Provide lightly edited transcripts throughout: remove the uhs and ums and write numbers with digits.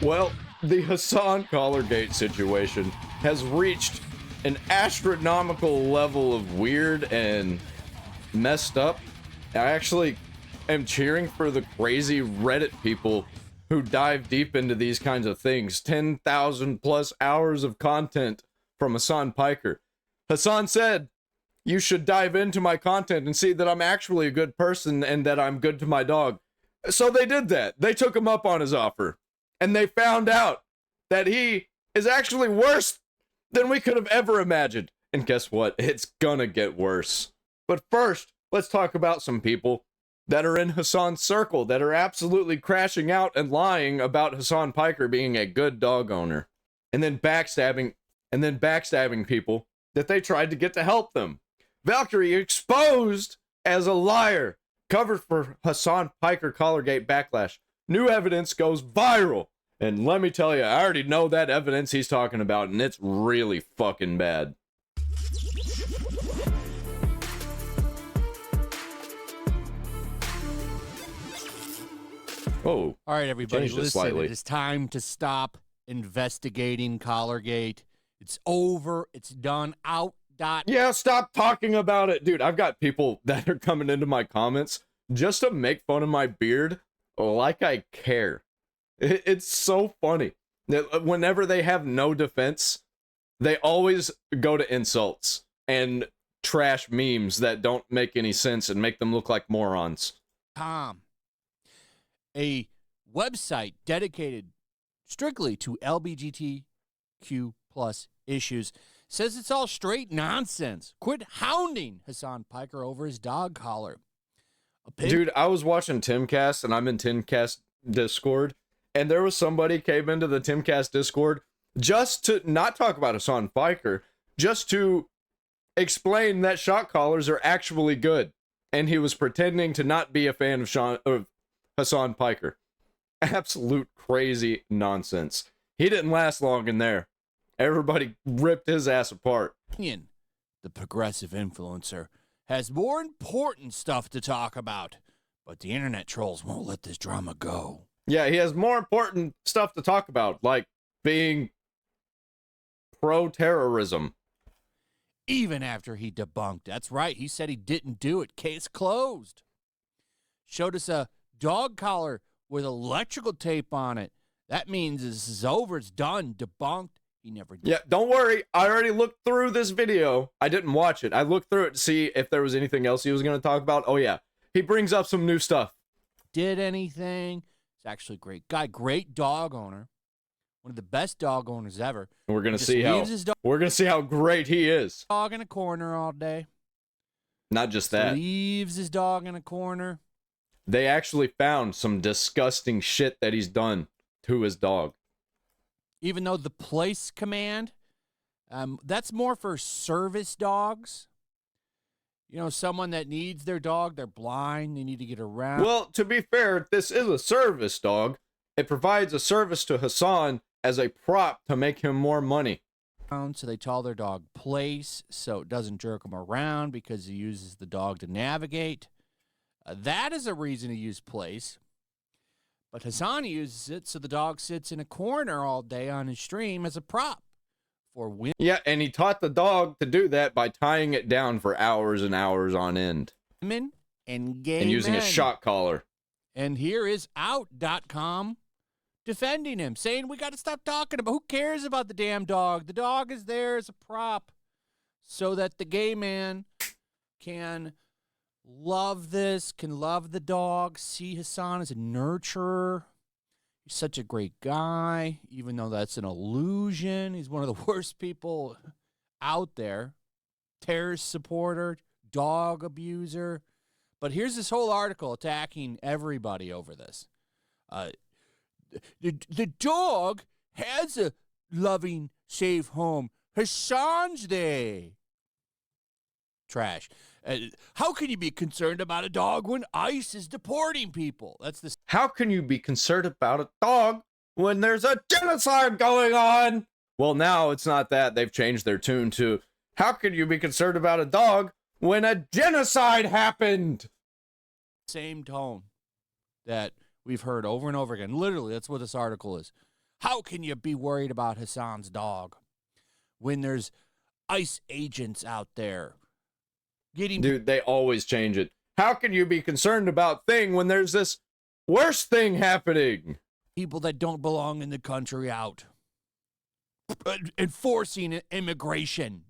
Well, the Hasan Collargate situation has reached an astronomical level of weird and messed up. I actually am cheering for the crazy Reddit people who dive deep into these kinds of things. 10,000 plus hours of content from Hasan Piker. Hasan said, you should dive into my content and see that I'm actually a good person and that I'm good to my dog. So they did that. They took him up on his offer. And they found out that he is actually worse than we could have ever imagined. And guess what? It's gonna get worse. But first, let's talk about some people that are in Hasan's circle that are absolutely crashing out and lying about Hasan Piker being a good dog owner. And then backstabbing people that they tried to get to help them. Valkyrie exposed as a liar. Covered for Hasan Piker Collargate backlash. New evidence goes viral. And let me tell you, I already know that evidence he's talking about, and it's really fucking bad. Oh. All right, everybody, listen. Slightly. It is time to stop investigating Collargate. It's over. It's done. Out. Yeah, stop talking about it. Dude, I've got people that are coming into my comments just to make fun of my beard like I care. It's so funny that whenever they have no defense, they always go to insults and trash memes that don't make any sense and make them look like morons. Tom, a website dedicated strictly to LGBTQ plus issues, says it's all straight nonsense. Quit hounding Hasan Piker over his dog collar. Dude, I was watching Timcast, and I'm in Timcast Discord, and there was somebody came into the Timcast Discord just to not talk about Hasan Piker, just to explain that shock collars are actually good, and he was pretending to not be a fan of Hasan Piker. Absolute crazy nonsense. He didn't last long in there. Everybody ripped his ass apart. The progressive influencer has more important stuff to talk about, but the internet trolls won't let this drama go. Yeah, he has more important stuff to talk about, like being pro-terrorism. Even after he debunked. That's right, he said he didn't do it. Case closed. Showed us a dog collar with electrical tape on it. That means this is over. It's done. Debunked. He never did. Yeah, don't worry. I already looked through this video. I didn't watch it. I looked through it to see if there was anything else he was going to talk about. Oh, yeah. He brings up some new stuff. Did anything. He's actually a great guy. Great dog owner. One of the best dog owners ever. And we're going to see how great he is. Dog in a corner all day. Not just that. Leaves his dog in a corner. They actually found some disgusting shit that he's done to his dog. Even though the place command, that's more for service dogs. You know, someone that needs their dog, they're blind, they need to get around. Well, to be fair, this is a service dog. It provides a service to Hasan as a prop to make him more money. So they tell their dog place so it doesn't jerk him around because he uses the dog to navigate. That is a reason to use place. But Hasan uses it so the dog sits in a corner all day on his stream as a prop for women. Yeah, and he taught the dog to do that by tying it down for hours and hours on end. Women and gay and using men. a shock collar. And here is out.com defending him, saying we got to stop talking about, who cares about the damn dog? The dog is there as a prop so that the gay man can love this, can love the dog, see Hasan as a nurturer. He's such a great guy, even though that's an illusion. He's one of the worst people out there. Terrorist supporter, dog abuser. But here's this whole article attacking everybody over this. The dog has a loving, safe home. Hasan's there. Trash. How can you be concerned about a dog when ICE is deporting people? How can you be concerned about a dog when there's a genocide going on? Well, now it's not that. They've changed their tune to, how can you be concerned about a dog when a genocide happened? Same tone that we've heard over and over again. Literally, that's what this article is. How can you be worried about Hasan's dog when there's ICE agents out there getting... Dude, they always change it. How can you be concerned about thing when there's this worse thing happening? people that don't belong in the country out? Enforcing immigration.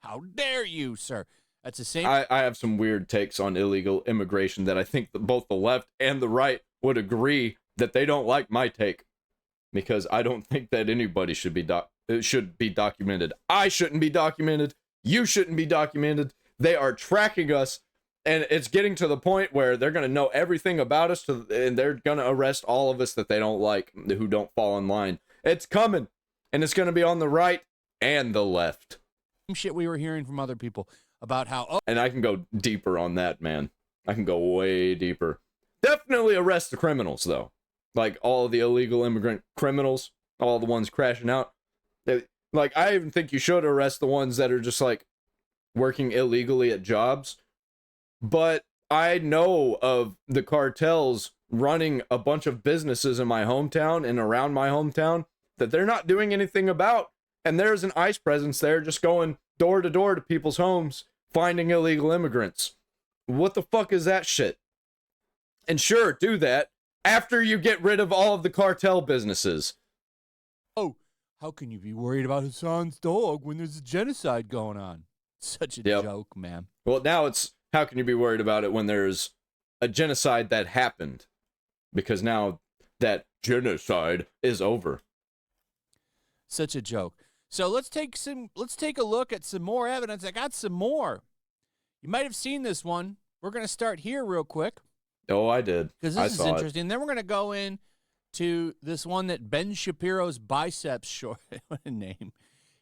How dare you, sir? That's the same... I have some weird takes on illegal immigration that I think that both the left and the right would agree that they don't like my take. Because I don't think that anybody should be documented. I shouldn't be documented. You shouldn't be documented. They are tracking us, and it's getting to the point where they're going to know everything about us, and they're going to arrest all of us that they don't like, who don't fall in line. It's coming, and it's going to be on the right and the left. Shit we were hearing from other people about how... Oh, and I can go deeper on that, man. I can go way deeper. Definitely arrest the criminals, though. Like, all of the illegal immigrant criminals, all the ones crashing out. Like, I even think you should arrest the ones that are just, like, working illegally at jobs. But I know of the cartels running a bunch of businesses in my hometown and around my hometown that they're not doing anything about. And there's an ICE presence there just going door to door to people's homes, finding illegal immigrants. What the fuck is that shit? And sure, do that after you get rid of all of the cartel businesses. Oh, how can you be worried about Hasan's dog when there's a genocide going on? Such a joke, man. Well, now it's, how can you be worried about it when there's a genocide that happened? Because now that genocide is over. Such a joke. So let's take a look at some more evidence. I got some more. You might have seen this one. We're going to start here real quick. Oh, I did. Because this is interesting. Then we're going to go in to this one that Ben Shapiro's biceps short. What a name.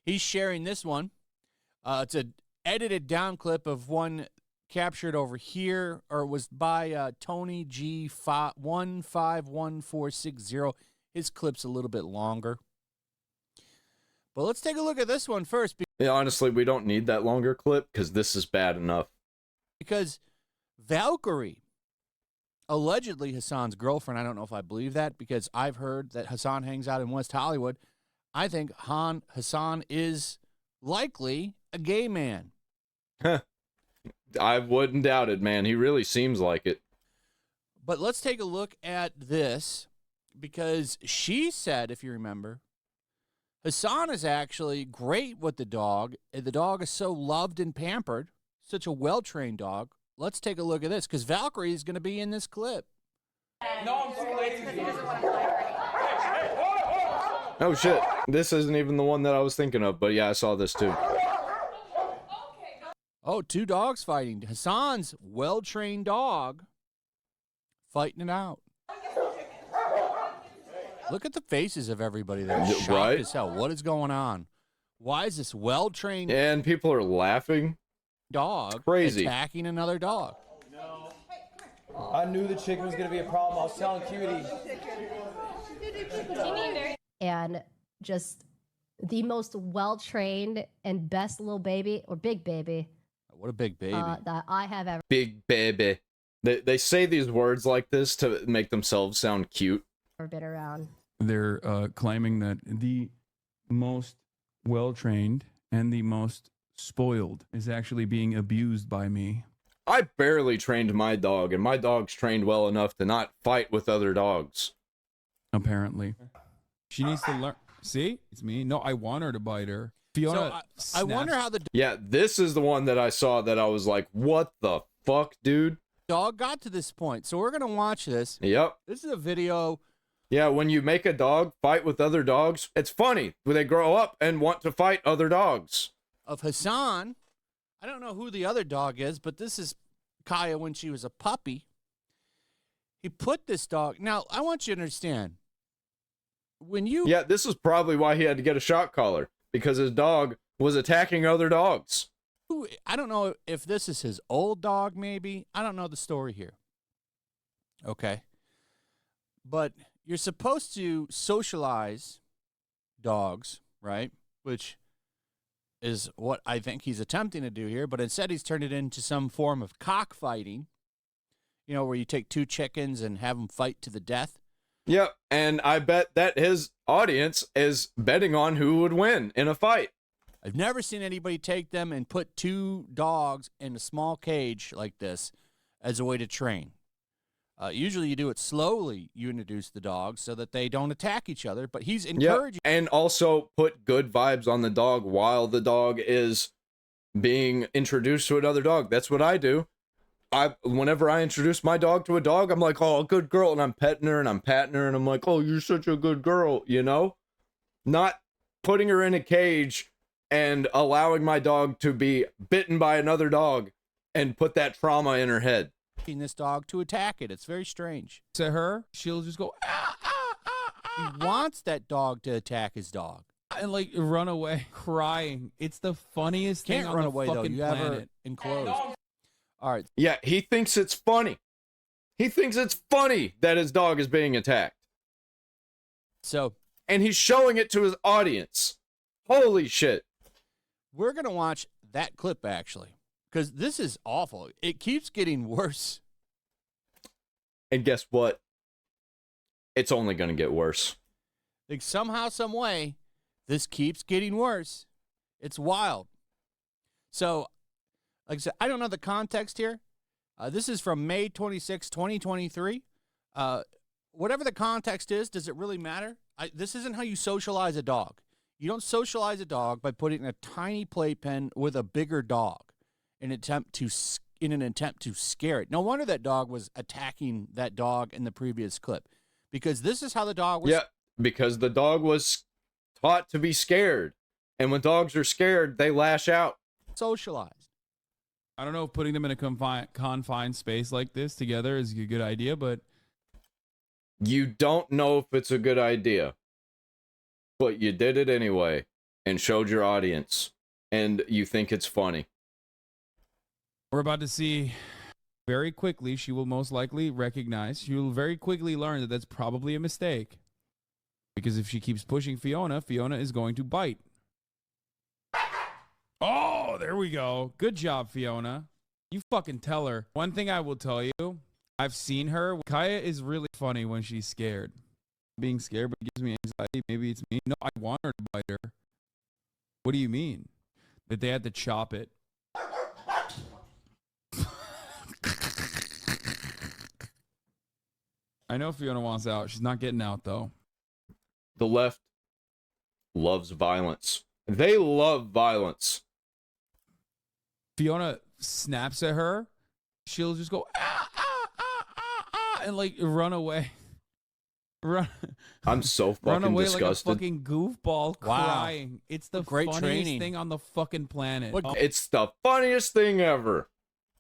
He's sharing this one. It's an edited down clip of one captured over here, or it was by Tony G 151460. His clip's a little bit longer. But let's take a look at this one first. Yeah, honestly, we don't need that longer clip because this is bad enough. Because Valkyrie, allegedly Hasan's girlfriend, I don't know if I believe that because I've heard that Hasan hangs out in West Hollywood. I think Hasan is likely a gay man. I wouldn't doubt it, man. He really seems like it. But let's take a look at this because she said, if you remember, Hasan is actually great with the dog. The dog is so loved and pampered, such a well-trained dog. Let's take a look at this, because Valkyrie is going to be in this clip. No, I'm too late. Oh, shit. This isn't even the one that I was thinking of, but yeah, I saw this too. Oh, two dogs fighting. Hasan's well-trained dog fighting it out. Look at the faces of everybody there. Shocked as hell. What is going on? Why is this well-trained and people are laughing? Dog crazy attacking another dog? No. I knew the chicken was going to be a problem. I was telling Cutie. And just the most well-trained and best little baby, or big baby. What a big baby. That I have ever. Big baby. They say these words like this to make themselves sound cute. Been around. They're claiming that the most well-trained and the most spoiled is actually being abused by me. I barely trained my dog, and my dog's trained well enough to not fight with other dogs. Apparently. She needs to learn. See? It's me. No, I want her to bite her. Fiona, I wonder how the Yeah, this is the one that I saw that I was like, what the fuck, dude? dog got to this point. So we're going to watch this. Yep. This is a video. Yeah, when you make a dog fight with other dogs, it's funny when they grow up and want to fight other dogs. Of Hasan. I don't know who the other dog is, but this is Kaya when she was a puppy. He put this dog. Now, I want you to understand. When you... Yeah, this is probably why he had to get a shock collar, because his dog was attacking other dogs. I don't know if this is his old dog, maybe. I don't know the story here. Okay. But you're supposed to socialize dogs, right? Which is what I think he's attempting to do here. But instead, he's turned it into some form of cockfighting, you know, where you take two chickens and have them fight to the death. Yep, and I bet that his audience is betting on who would win in a fight. I've never seen anybody take them and put two dogs in a small cage like this as a way to train. Usually you do it slowly. You introduce the dogs so that they don't attack each other, but he's encouraging. Yep. And also put good vibes on the dog while the dog is being introduced to another dog. That's what I do. Whenever I introduce my dog to a dog, I'm like, oh, good girl, and I'm petting her and I'm patting her and I'm like, oh, you're such a good girl, you know? Not putting her in a cage and allowing my dog to be bitten by another dog and put that trauma in her head. This dog to attack it. It's very strange. To her, she'll just go, ah, ah, ah, ah, He wants that dog to attack his dog. and like run away crying. It's the funniest thing Can't on run the away though. fucking You have her planet. enclosed. All right. Yeah, he thinks it's funny. He thinks it's funny that his dog is being attacked. So And he's showing it to his audience. Holy shit. we're gonna watch that clip actually, because this is awful. It keeps getting worse. And guess what? It's only going to get worse. Like somehow, some way, this keeps getting worse. It's wild. So, like I said, I don't know the context here. This is from May 26, 2023. Whatever the context is, does it really matter? This isn't how you socialize a dog. You don't socialize a dog by putting in a tiny playpen with a bigger dog in an attempt to scare it. No wonder that dog was attacking that dog in the previous clip, because this is how the dog was. Yeah, because the dog was taught to be scared. And when dogs are scared, they lash out. Socialized. I don't know if putting them in a confined space like this together is a good idea, but You don't know if it's a good idea. But you did it anyway and showed your audience. And you think it's funny. we're about to see very quickly. She will most likely recognize. She will very quickly learn that that's probably a mistake. Because if she keeps pushing Fiona, Fiona is going to bite. Oh, there we go. Good job, Fiona. You fucking tell her. One thing I will tell you, I've seen her. Kaya is really funny when she's scared. Being scared, but it gives me anxiety. Maybe it's me. No, I want her to bite her. What do you mean? That they had to chop it. I know Fiona wants out. She's not getting out, though. The left loves violence. They love violence. Fiona snaps at her. She'll just go, ah, ah, ah, ah, ah, and like run away. Run. I'm so Run fucking away disgusted. like a fucking goofball Wow. crying. It's the Great funniest training. thing on the fucking planet. What It's the funniest thing ever.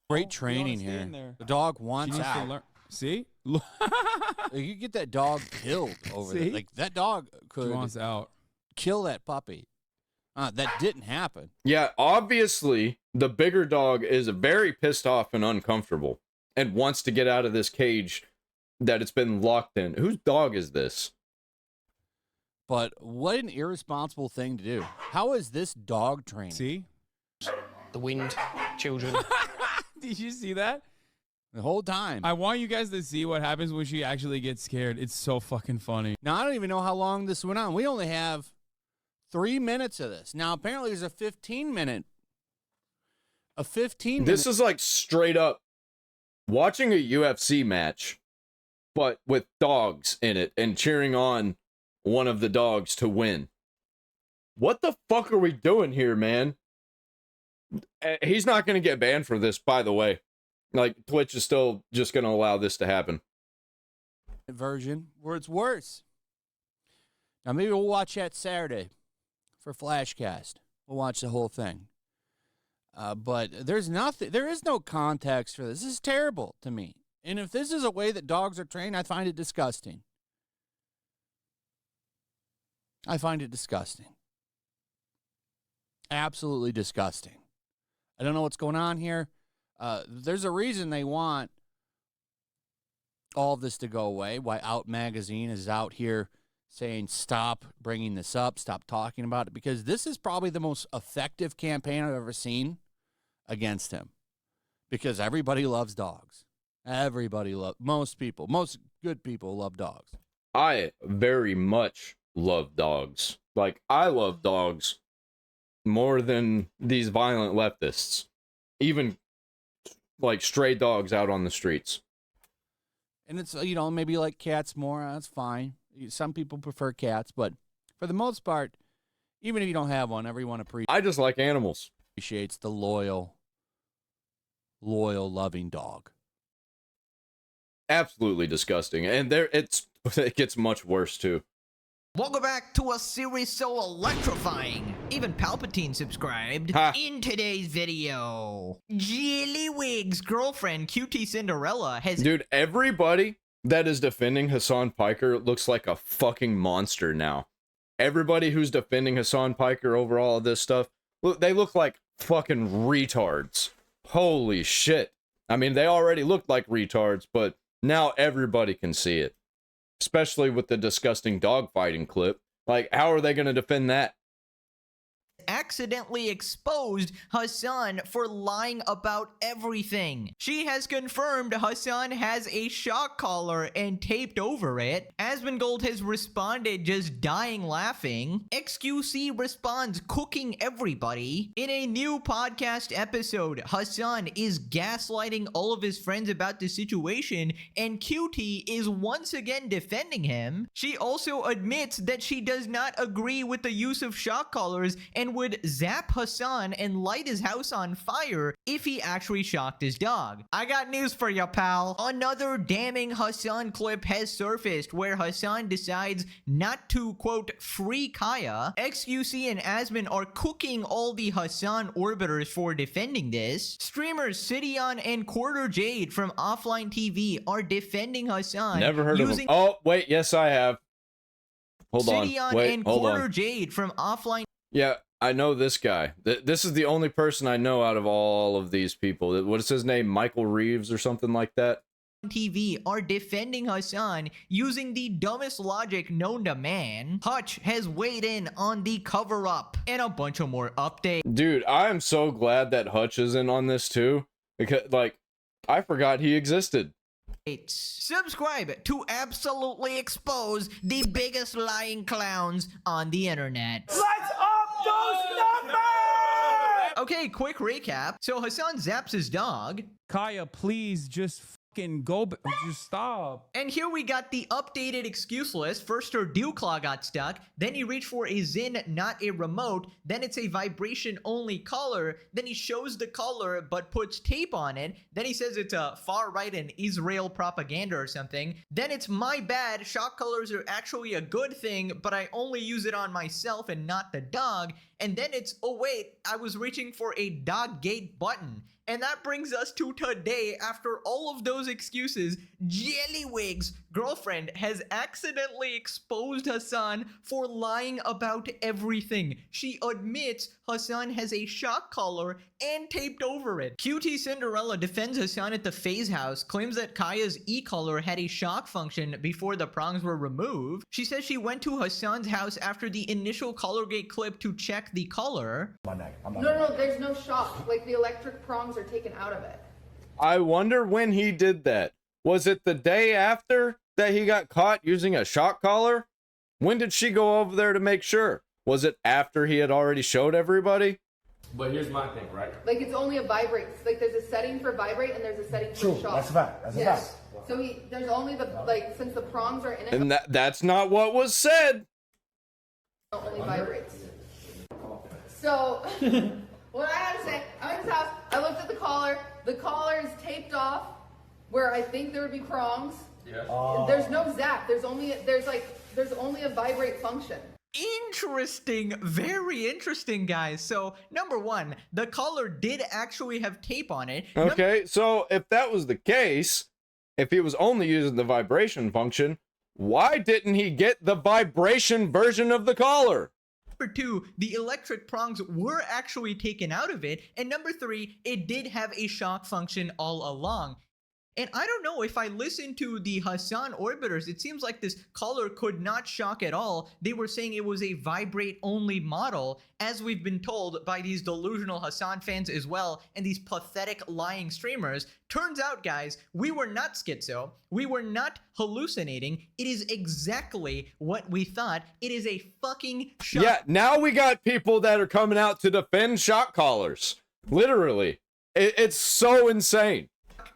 great Oh, training Fiona's here. staying there. The dog She wants needs to out. learn. See? You get that dog killed over there. See? Like that dog She could wants out. kill that puppy. That didn't happen. Yeah, obviously, the bigger dog is very pissed off and uncomfortable and wants to get out of this cage that it's been locked in. Whose dog is this? But what an irresponsible thing to do. How is this dog training? See? The wind, children. Did you see that? The whole time. I want you guys to see what happens when she actually gets scared. It's so fucking funny. Now, I don't even know how long this went on. We only have 3 minutes of this. Now, apparently there's a 15-minute. This is like straight up watching a UFC match, but with dogs in it and cheering on one of the dogs to win. What the fuck are we doing here, man? He's not going to get banned for this, by the way. Like, Twitch is still just going to allow this to happen. version where it's worse. Now, maybe we'll watch that Saturday for Flashcast. We'll watch the whole thing. But there is no context for this. This is terrible to me. And if this is a way that dogs are trained, I find it disgusting. I find it disgusting. Absolutely disgusting. I don't know what's going on here. There's a reason they want all of this to go away, why Out Magazine is out here saying stop bringing this up, stop talking about it, because this is probably the most effective campaign I've ever seen against him, because everybody loves dogs. Most good people love dogs. I very much love dogs. Like, I love dogs more than these violent leftists. Even, like, stray dogs out on the streets. And it's, you know, maybe you like cats more. That's fine. Some people prefer cats, but for the most part, even if you don't have one, everyone I just like animals. appreciates the loyal, loving dog. Absolutely disgusting. And it gets much worse, too. Welcome back to a series so electrifying. Even Palpatine subscribed. Ha. In today's video, Jellywig's girlfriend, QT Cinderella, has... Dude, everybody that is defending Hasan Piker looks like a fucking monster now. Everybody who's defending Hasan Piker over all of this stuff, they look like fucking retards. Holy shit. I mean, they already looked like retards, but now everybody can see it. Especially with the disgusting dogfighting clip. Like, how are they going to defend that? accidentally exposed Hasan for lying about everything. She has confirmed Hasan has a shock collar and taped over it. Asmongold has responded just dying laughing. XQC responds cooking everybody. In a new podcast episode, Hasan is gaslighting all of his friends about the situation, and QT is once again defending him. She also admits that she does not agree with the use of shock collars and would zap Hasan and light his house on fire if he actually shocked his dog. I got news for you, pal. Another damning Hasan clip has surfaced where Hasan decides not to, quote, free Kaya. XQC and Asmon are cooking all the Hasan orbiters for defending this. Streamers Sidion and Quarter Jade from Offline TV are defending Hasan. Never heard of him. Oh, wait, yes, I have. Hold on. Sidion Wait, and hold Quarter on. Jade from Offline. Yeah, I know this guy. This is the only person I know out of all of these people. What is his name? Michael Reeves or something like that? TV are defending Hasan using the dumbest logic known to man. Hutch has weighed in on the cover-up and a bunch of more updates. Dude, I am so glad that Hutch is in on this too. Because, like, I forgot he existed. Subscribe to absolutely expose the biggest lying clowns on the internet. Let's up those numbers! Okay, quick recap. So Hasan zaps his dog. Kaya, please just fucking go. Just stop. And here we got the updated excuse list. First, her dew claw got stuck. Then he reached for a Zin, not a remote. Then it's a vibration-only collar. Then he shows the collar but puts tape on it. Then he says it's a far-right and Israel propaganda or something. Then it's my bad. Shock collars are actually a good thing, but I only use it on myself and not the dog. And then it's, oh wait, I was reaching for a dog gate button. And that brings us to today. After all of those excuses, Jellywig's girlfriend has accidentally exposed Hasan for lying about everything. She admits Hasan has a shock collar and taped over it. QT Cinderella defends Hasan at the Phase House, claims that Kaya's e-collar had a shock function before the prongs were removed. She says she went to Hasan's house after the initial Collargate clip to check the collar. No, there's no shock. Like, the electric prongs are taken out of it. I wonder when he did that. Was it the day after that he got caught using a shock collar? When did she go over there to make sure? Was it after he had already showed everybody? But here's my thing, right? Like, it's only a vibrate. Like, there's a setting for vibrate and there's a setting for True, shock. that's a fact. That's a Yes. fact. So there's only the, like, since the prongs are in it, And that's not what was said. it only vibrates. So, what I had to say, I'm in his house, I looked at the collar is taped off where I think there would be prongs. Yes. There's no zap, there's only a vibrate function. Interesting, very interesting, guys. So, number one, the collar did actually have tape on it. Okay, so if that was the case, if he was only using the vibration function, why didn't he get the vibration version of the collar? Number two, the electric prongs were actually taken out of it. And number three, it did have a shock function all along. And I don't know, if I listen to the Hasan orbiters, it seems like this collar could not shock at all. They were saying it was a vibrate-only model, as we've been told by these delusional Hasan fans as well, and these pathetic lying streamers. Turns out, guys, we were not schizo. We were not hallucinating. It is exactly what we thought. It is a fucking shock. Yeah, now we got people that are coming out to defend shock collars. Literally. It's so insane.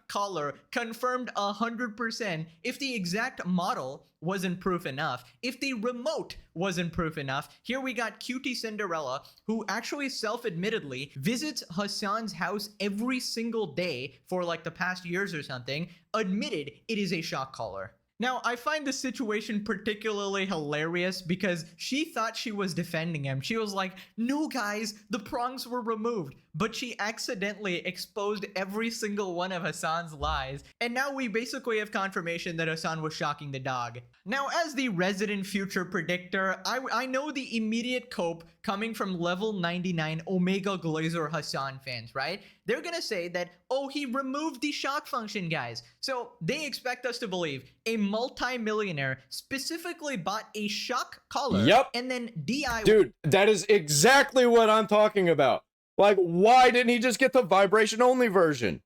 Collar confirmed 100%. If the exact model wasn't proof enough, if the remote wasn't proof enough, here we got Cutie Cinderella, who actually self-admittedly visits Hasan's house every single day for like the past years or something, admitted it is a shock collar. Now, I find this situation particularly hilarious because she thought she was defending him. She was like, no guys, the prongs were removed. But she accidentally exposed every single one of Hasan's lies. And now we basically have confirmation that Hasan was shocking the dog. Now, as the resident future predictor, I know the immediate cope coming from level 99 Omega Glazer Hasan fans, right? They're gonna say that, oh, he removed the shock function, guys. So they expect us to believe a multi-millionaire specifically bought a shock collar. Yep. And then DIY. Dude, that is exactly what I'm talking about. Like, why didn't he just get the vibration only version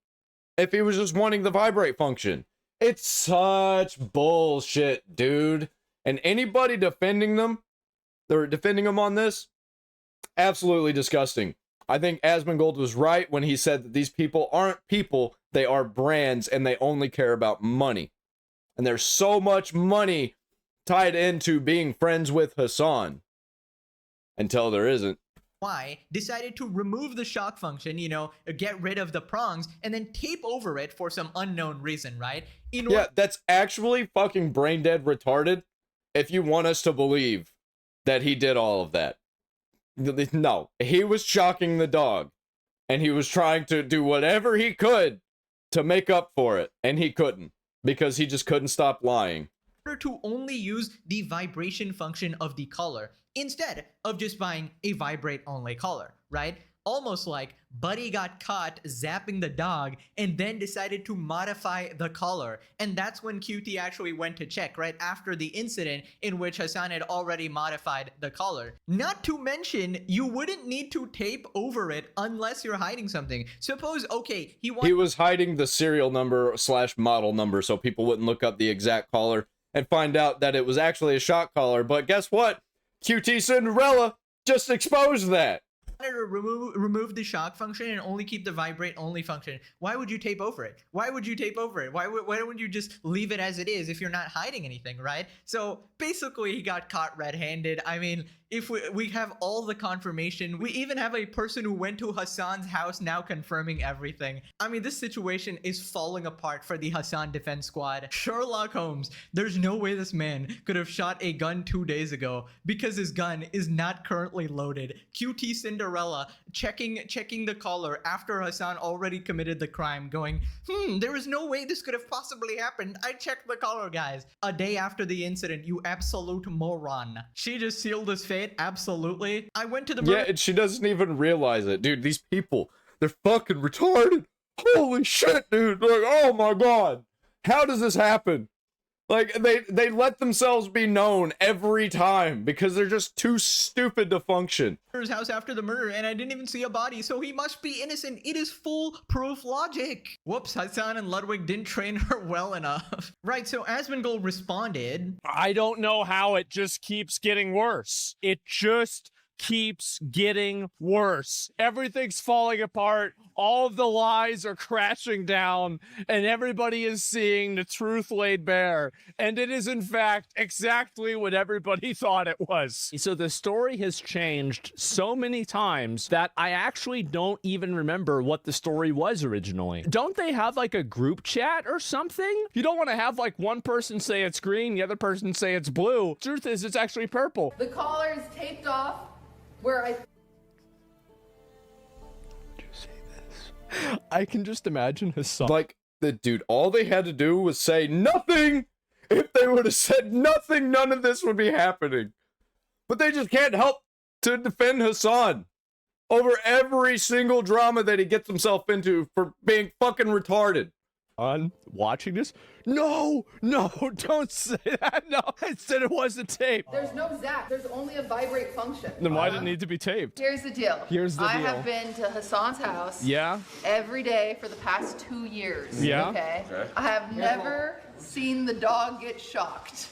if he was just wanting the vibrate function? It's such bullshit, dude. And anybody defending them, they're defending them on this, absolutely disgusting. I think Asmongold was right when he said that these people aren't people, they are brands, and they only care about money. And there's so much money tied into being friends with Hasan until there isn't. Decided to remove the shock function, you know, get rid of the prongs, and then tape over it for some unknown reason, right? Yeah, that's actually fucking brain dead retarded if you want us to believe that he did all of that. No, he was shocking the dog, and he was trying to do whatever he could to make up for it, and he couldn't, because he just couldn't stop lying. To only use the vibration function of the collar instead of just buying a vibrate only collar, right? Almost like Buddy got caught zapping the dog and then decided to modify the collar. And that's when QT actually went to check, right after the incident in which Hasan had already modified the collar. Not to mention, you wouldn't need to tape over it unless you're hiding something. Suppose, okay, he was hiding the serial number / model number so people wouldn't look up the exact collar and find out that it was actually a shock collar. But guess what? QT Cinderella just exposed that. To remove the shock function and only keep the vibrate only function. Why would you tape over it? Why would you tape over it? Why don't you just leave it as it is if you're not hiding anything, right? So basically he got caught red-handed. I mean, if we have all the confirmation, we even have a person who went to Hasan's house now confirming everything. I mean, this situation is falling apart for the Hasan defense squad. Sherlock Holmes, there's no way this man could have shot a gun 2 days ago because his gun is not currently loaded. QT Cinderella checking the collar after Hasan already committed the crime, going, there is no way this could have possibly happened. I checked the collar, guys. A day after the incident, you absolute moron. She just sealed his fate. Absolutely. I went to the yeah, and she doesn't even realize it, dude. These people, they're fucking retarded. Holy shit, dude. Like, oh my god, how does this happen? Like, they let themselves be known every time because they're just too stupid to function. His house after the murder, and I didn't even see a body, so he must be innocent. It is foolproof logic. Whoops, Hasan and Ludwig didn't train her well enough. Right, so Asmongold responded, I don't know how it just keeps getting worse. It just keeps getting worse. Everything's falling apart. All of the lies are crashing down, and everybody is seeing the truth laid bare. And it is, in fact, exactly what everybody thought it was. So the story has changed so many times that I actually don't even remember what the story was originally. Don't they have like a group chat or something? You don't want to have like one person say it's green, the other person say it's blue. Truth is, it's actually purple. The collar is taped off where I can just imagine Hasan. Like, the dude, all they had to do was say nothing. If they would have said nothing, none of this would be happening. But they just can't help to defend Hasan over every single drama that he gets himself into for being fucking retarded. On watching this? No, don't say that. No, I said it wasn't taped. There's no zap. There's only a vibrate function. Then why did it need to be taped? Here's the deal. I have been to Hasan's house. Yeah? Every day for the past 2 years. Yeah? Okay. I have never seen the dog get shocked.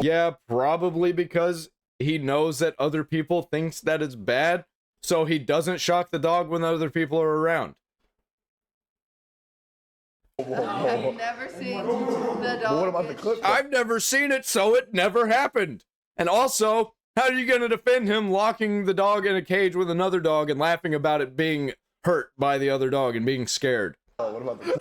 Yeah, probably because he knows that other people thinks that it's bad, so he doesn't shock the dog when other people are around. I've never seen the dog. What about the clip? I've never seen it, so it never happened. And also, how are you going to defend him locking the dog in a cage with another dog and laughing about it being hurt by the other dog and being scared? What about the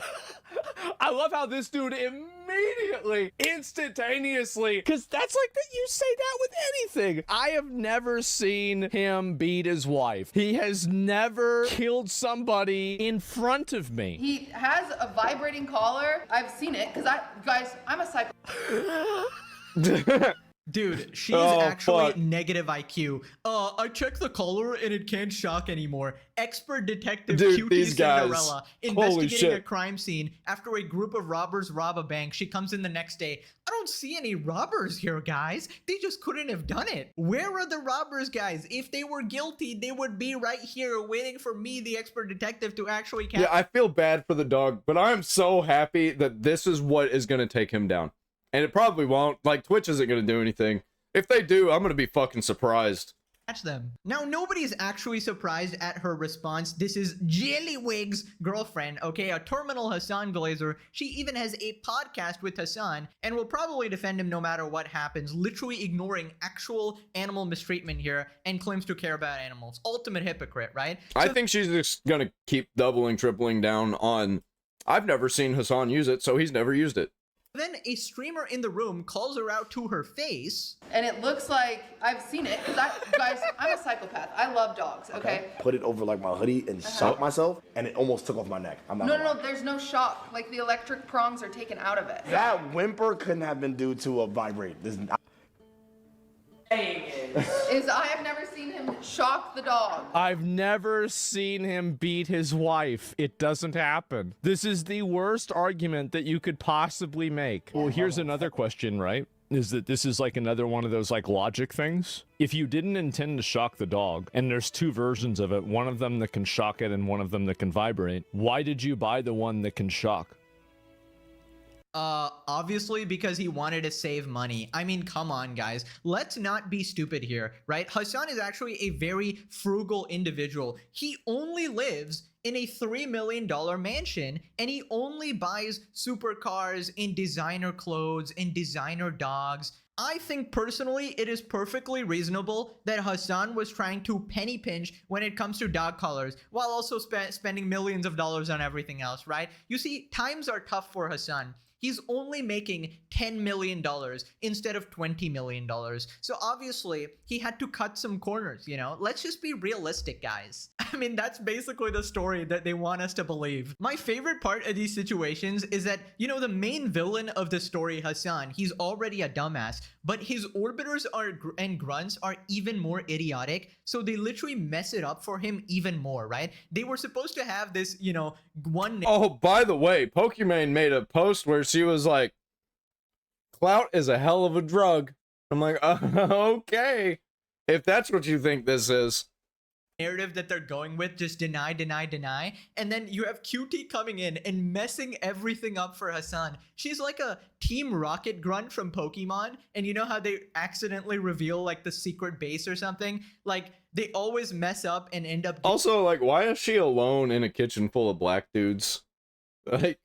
I love how this dude immediately, instantaneously, because that's like that you say that with anything. I have never seen him beat his wife. He has never killed somebody in front of me. He has a vibrating collar. I've seen it because I'm a psycho. Dude, she's Oh, actually fuck. negative IQ. I checked the collar and it can't shock anymore. Expert detective Dude, Cutie these guys. Cinderella Holy investigating a shit. crime scene after a group of robbers rob a bank. She comes in the next day. I don't see any robbers here, guys. They just couldn't have done it. Where are the robbers, guys? If they were guilty, they would be right here waiting for me, the expert detective, to actually catch. Yeah, I feel bad for the dog, but I'm so happy that this is what is going to take him down. And it probably won't. Like, Twitch isn't going to do anything. If they do, I'm going to be fucking surprised. Catch them. Now, nobody's actually surprised at her response. This is Jellywig's girlfriend, okay? A terminal Hasan glazer. She even has a podcast with Hasan and will probably defend him no matter what happens, literally ignoring actual animal mistreatment here and claims to care about animals. Ultimate hypocrite, right? I think she's just going to keep doubling, tripling down on, I've never seen Hasan use it, so he's never used it. Then a streamer in the room calls her out to her face. And it looks like I've seen it because I'm a psychopath. I love dogs. Okay. Put it over like my hoodie and shock myself, and it almost took off my neck. I'm not. No. There's no shock. Like the electric prongs are taken out of it. That whimper couldn't have been due to a vibrate. This Is I have never seen him shock the dog. I've never seen him beat his wife. It doesn't happen. This is the worst argument that you could possibly make. Well, here's another question, right? Is that this is like another one of those like logic things? If you didn't intend to shock the dog, and there's two versions of it, one of them that can shock it and one of them that can vibrate, why did you buy the one that can shock? Obviously because he wanted to save money. I mean, come on, guys. Let's not be stupid here, right? Hasan is actually a very frugal individual. He only lives in a $3 million mansion, and he only buys supercars and designer clothes and designer dogs. I think personally it is perfectly reasonable that Hasan was trying to penny pinch when it comes to dog collars while also spending millions of dollars on everything else, right? You see, times are tough for Hasan. He's only making $10 million instead of $20 million. So obviously, he had to cut some corners, you know? Let's just be realistic, guys. I mean, that's basically the story that they want us to believe. My favorite part of these situations is that, you know, the main villain of the story, Hasan, he's already a dumbass, but his orbiters and grunts are even more idiotic, so they literally mess it up for him even more, right? They were supposed to have this, you know, one... Oh, by the way, Pokimane made a post where she was like, clout is a hell of a drug. I'm like, okay, if that's what you think this is. Narrative that they're going with, just deny, and then you have QT coming in and messing everything up for Hasan. She's like a Team Rocket grunt from Pokemon, and you know how they accidentally reveal like the secret base or something? Like, they always mess up and end up... Also, like, why is she alone in a kitchen full of black dudes? Like,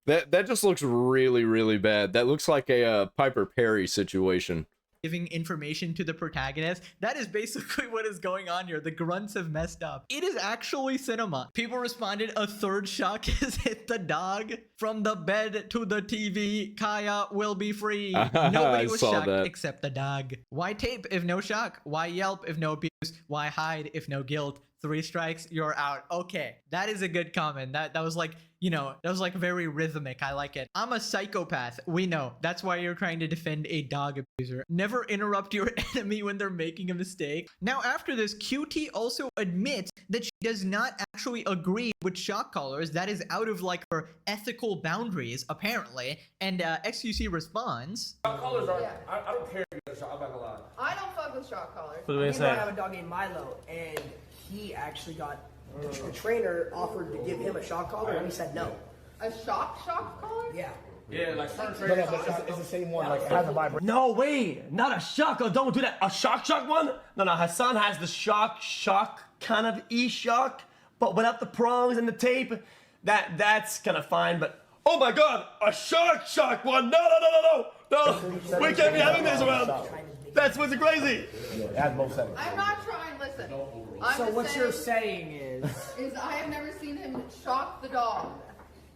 that just looks really, really bad. That looks like a Piper Perry situation. Giving information to the protagonist. That is basically what is going on here. The grunts have messed up. It is actually cinema. People responded, a third shock has hit the dog. From the bed to the TV, Kaya will be free. Nobody was shocked except the dog. Why tape if no shock? Why yelp if no abuse? Why hide if no guilt? 3 strikes, you're out. Okay, that is a good comment. That was like, you know, that was like very rhythmic. I like it. I'm a psychopath. We know. That's why you're trying to defend a dog abuser. Never interrupt your enemy when they're making a mistake. Now, after this, QT also admits that she does not actually agree with shock collars. That is out of like her ethical boundaries, apparently. And XQC responds. Shock collars are. I don't care if you get a shock. I'm not gonna lie. I don't fuck with shock collars. I have a dog named Milo, and he actually got the trainer offered to give him a shock collar, and he said no. A shock collar? Yeah. Yeah, like certain No, trainers. but it's the same one. Like it has a vibration. No way, not a shock. Oh, don't do that. A shock one? No, Hasan has the shock kind of e-shock, but without the prongs and the tape. That's kind of fine. But oh my God, a shock one? No. We can't be having this around. That's what's crazy. Yeah, it has both settings. I'm not trying. Listen. So what you're saying is I have never seen him shock the dog.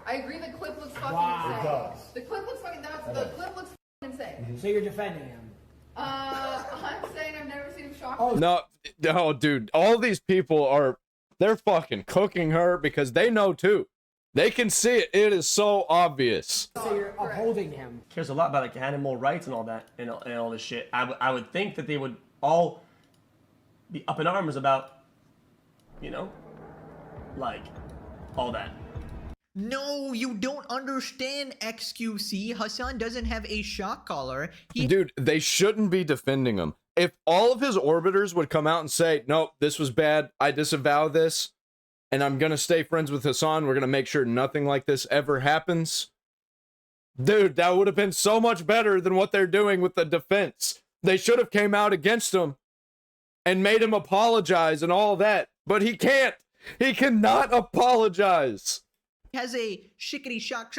I agree. The clip looks fucking insane. It does. The clip looks fucking. The clip looks fucking insane. so you're defending him. I'm saying I've never seen him shock. No, dude. All these people they're fucking cooking her because they know too. They can see it. It is so obvious. So you're upholding him. Cares a lot about like animal rights and all that and all this shit. I would think that they would all be up in arms about, like all that. No, you don't understand, XQC. Hasan doesn't have a shock collar. Dude, they shouldn't be defending him. If all of his orbiters would come out and say, nope, this was bad, I disavow this, and I'm gonna stay friends with Hasan, we're gonna make sure nothing like this ever happens. Dude, that would have been so much better than what they're doing with the defense. They should have came out against him and made him apologize and all that, but he can't. He cannot apologize. Has a shickety shock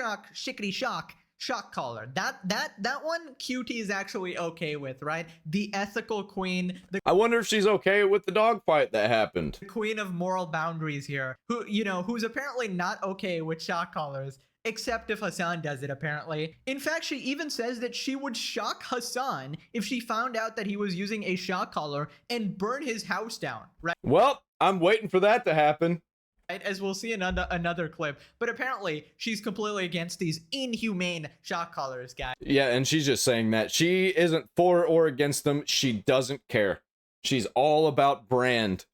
collar. That one QT is actually okay with, right? The ethical queen, I wonder if she's okay with the dogfight that happened. the queen of moral boundaries here, who's apparently not okay with shock collars, except if Hasan does it, apparently. In fact, she even says that she would shock Hasan if she found out that he was using a shock collar and burn his house down, right? Well, I'm waiting for that to happen. As we'll see in another clip. But apparently, she's completely against these inhumane shock collars, guys. Yeah, and she's just saying that. She isn't for or against them. She doesn't care. She's all about brand.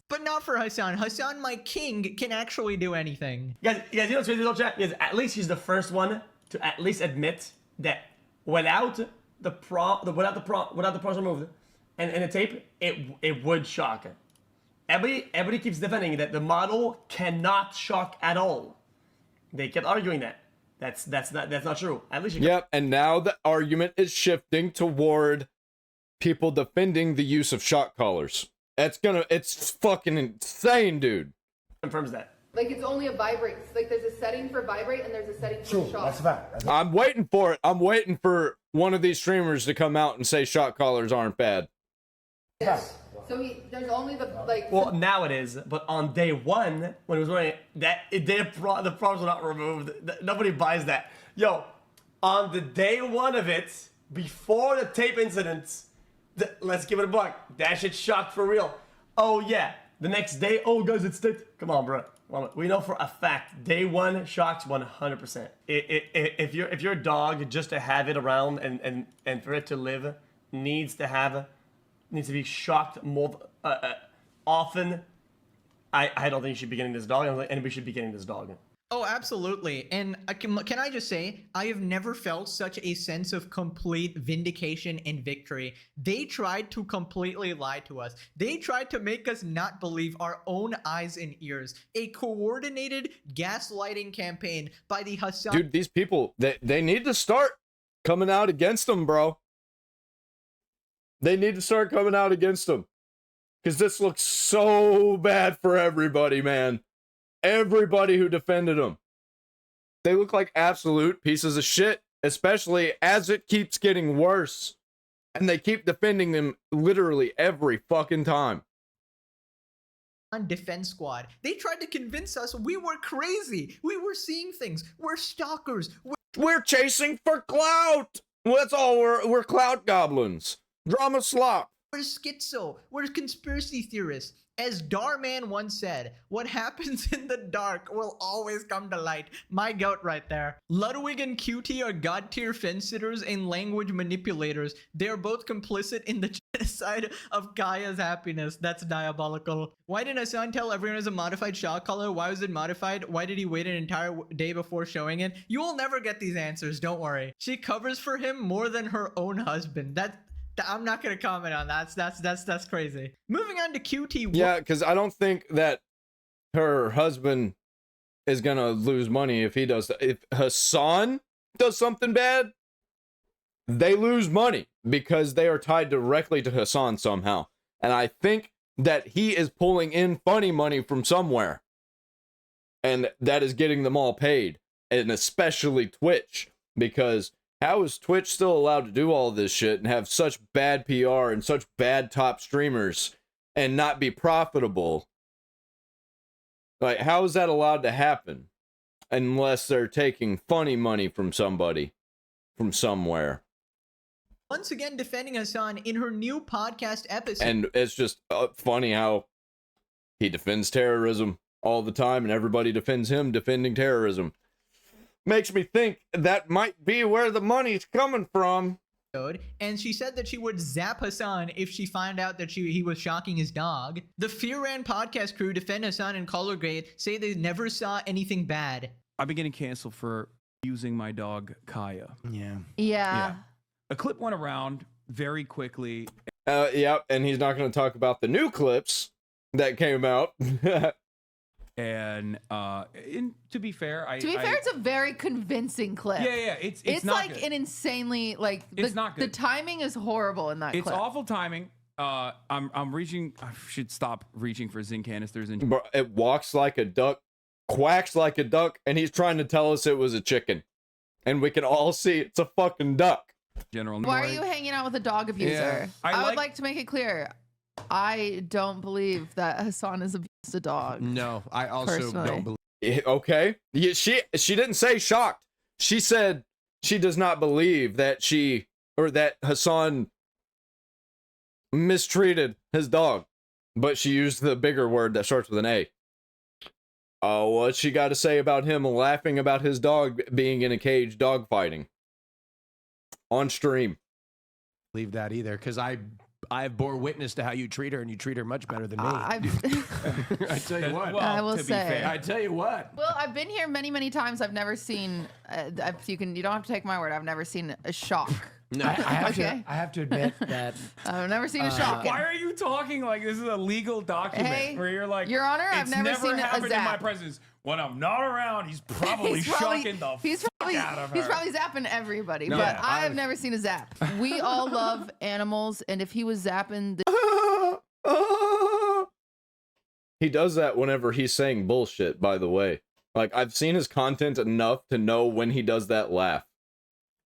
But not for Hasan. Hasan, my king, can actually do anything. You guys, you know what's crazy, chat? Because at least he's the first one to at least admit that without the prongs removed and the tape, it would shock. Everybody keeps defending that the model cannot shock at all. They kept arguing that. That's not true. At least Yep, and now the argument is shifting toward people defending the use of shock collars. It's fucking insane, dude. Confirms that. Like it's only a vibrate. Like there's a setting for vibrate and there's a setting for shock. That's a fact. I'm waiting for it. I'm waiting for one of these streamers to come out and say shock collars aren't bad. Yes. So there's only the like. Well, now it is, but on day one when he was wearing it, the prongs were not removed. Nobody buys that. Yo, on the day one of it, before the tape incident, let's give it a buck. That shit shocked for real. Oh yeah, the next day, oh guys, it's dead. Come on, bro. We know for a fact, day one shocks 100%. If you're a dog, just to have it around and for it to live, needs to be shocked more often. I don't think you should be getting this dog. I don't think anybody should be getting this dog. Oh, absolutely. And can I just say, I have never felt such a sense of complete vindication and victory. They tried to completely lie to us. They tried to make us not believe our own eyes and ears. A coordinated gaslighting campaign by the Hasan. Dude, these people, they need to start coming out against them, bro. They need to start coming out against them. Because this looks so bad for everybody, man. Everybody who defended them. They look like absolute pieces of shit, especially as it keeps getting worse. And they keep defending them literally every fucking time. On defense squad. They tried to convince us we were crazy. We were seeing things. We're stalkers. We're chasing for clout. Well, that's all. We're clout goblins. Drama slop. We're schizo. We're conspiracy theorists. As Darman once said, what happens in the dark will always come to light. My goat right there. Ludwig and QT are god-tier fence-sitters and language manipulators. They are both complicit in the genocide of Kaya's happiness. That's diabolical. Why did Hasan tell everyone it was a modified shock collar? Why was it modified? Why did he wait an entire day before showing it? You will never get these answers, don't worry. She covers for him more than her own husband. I'm not gonna comment on that. That's crazy. Moving on to QT. Yeah, because I don't think that her husband is gonna lose money if he does. If Hasan does something bad, they lose money because they are tied directly to Hasan somehow. And I think that he is pulling in funny money from somewhere, and that is getting them all paid, and especially Twitch, because how is Twitch still allowed to do all this shit and have such bad PR and such bad top streamers and not be profitable? Like, how is that allowed to happen unless they're taking funny money from somebody, from somewhere? Once again defending Hasan in her new podcast episode. And it's just funny how he defends terrorism all the time and everybody defends him defending terrorism. Makes me think that might be where the money's coming from. And she said that she would zap Hasan if she found out that he was shocking his dog. The Fear Ran podcast crew defend Hasan and Collargate, say they never saw anything bad. I've been getting canceled for using my dog Kaya. Yeah. A clip went around very quickly. Yep, and he's not going to talk about the new clips that came out. And to be fair, it's a very convincing clip. Yeah, it's not like good. an insanely it's not good. The timing is horrible in that It's clip. awful timing. I'm reaching. I should stop reaching for zinc canisters and. Bro, it walks like a duck, quacks like a duck, and he's trying to tell us it was a chicken, and we can all see it's a fucking duck. General. Why are you hanging out with a dog abuser? Yeah. I would like to make it clear. I don't believe that Hasan has abused a dog. No, I also personally. don't believe. Okay, yeah, she didn't say shocked. She said she does not believe that that Hasan mistreated his dog, but she used the bigger word that starts with an A. What's she got to say about him laughing about his dog being in a cage dog fighting on stream? Believe that either, because I bore witness to how you treat her, and you treat her much better than me. I tell you what. I will to be say. fair, I tell you what. Well, I've been here many times. I've never seen. You don't have to take my word. I've never seen a shock. No, I have to admit that I've never seen a shock. Why are you talking like this is a legal document Hey, where you're like, Your Honor, I've it's never seen a happened in my zap. presence. When I'm not around, he's probably shocking the fuck out of her. He's probably zapping everybody, No, but yeah, I have never seen a zap. We all love animals, and if he was zapping the He does that whenever he's saying bullshit, by the way. Like, I've seen his content enough to know when he does that laugh.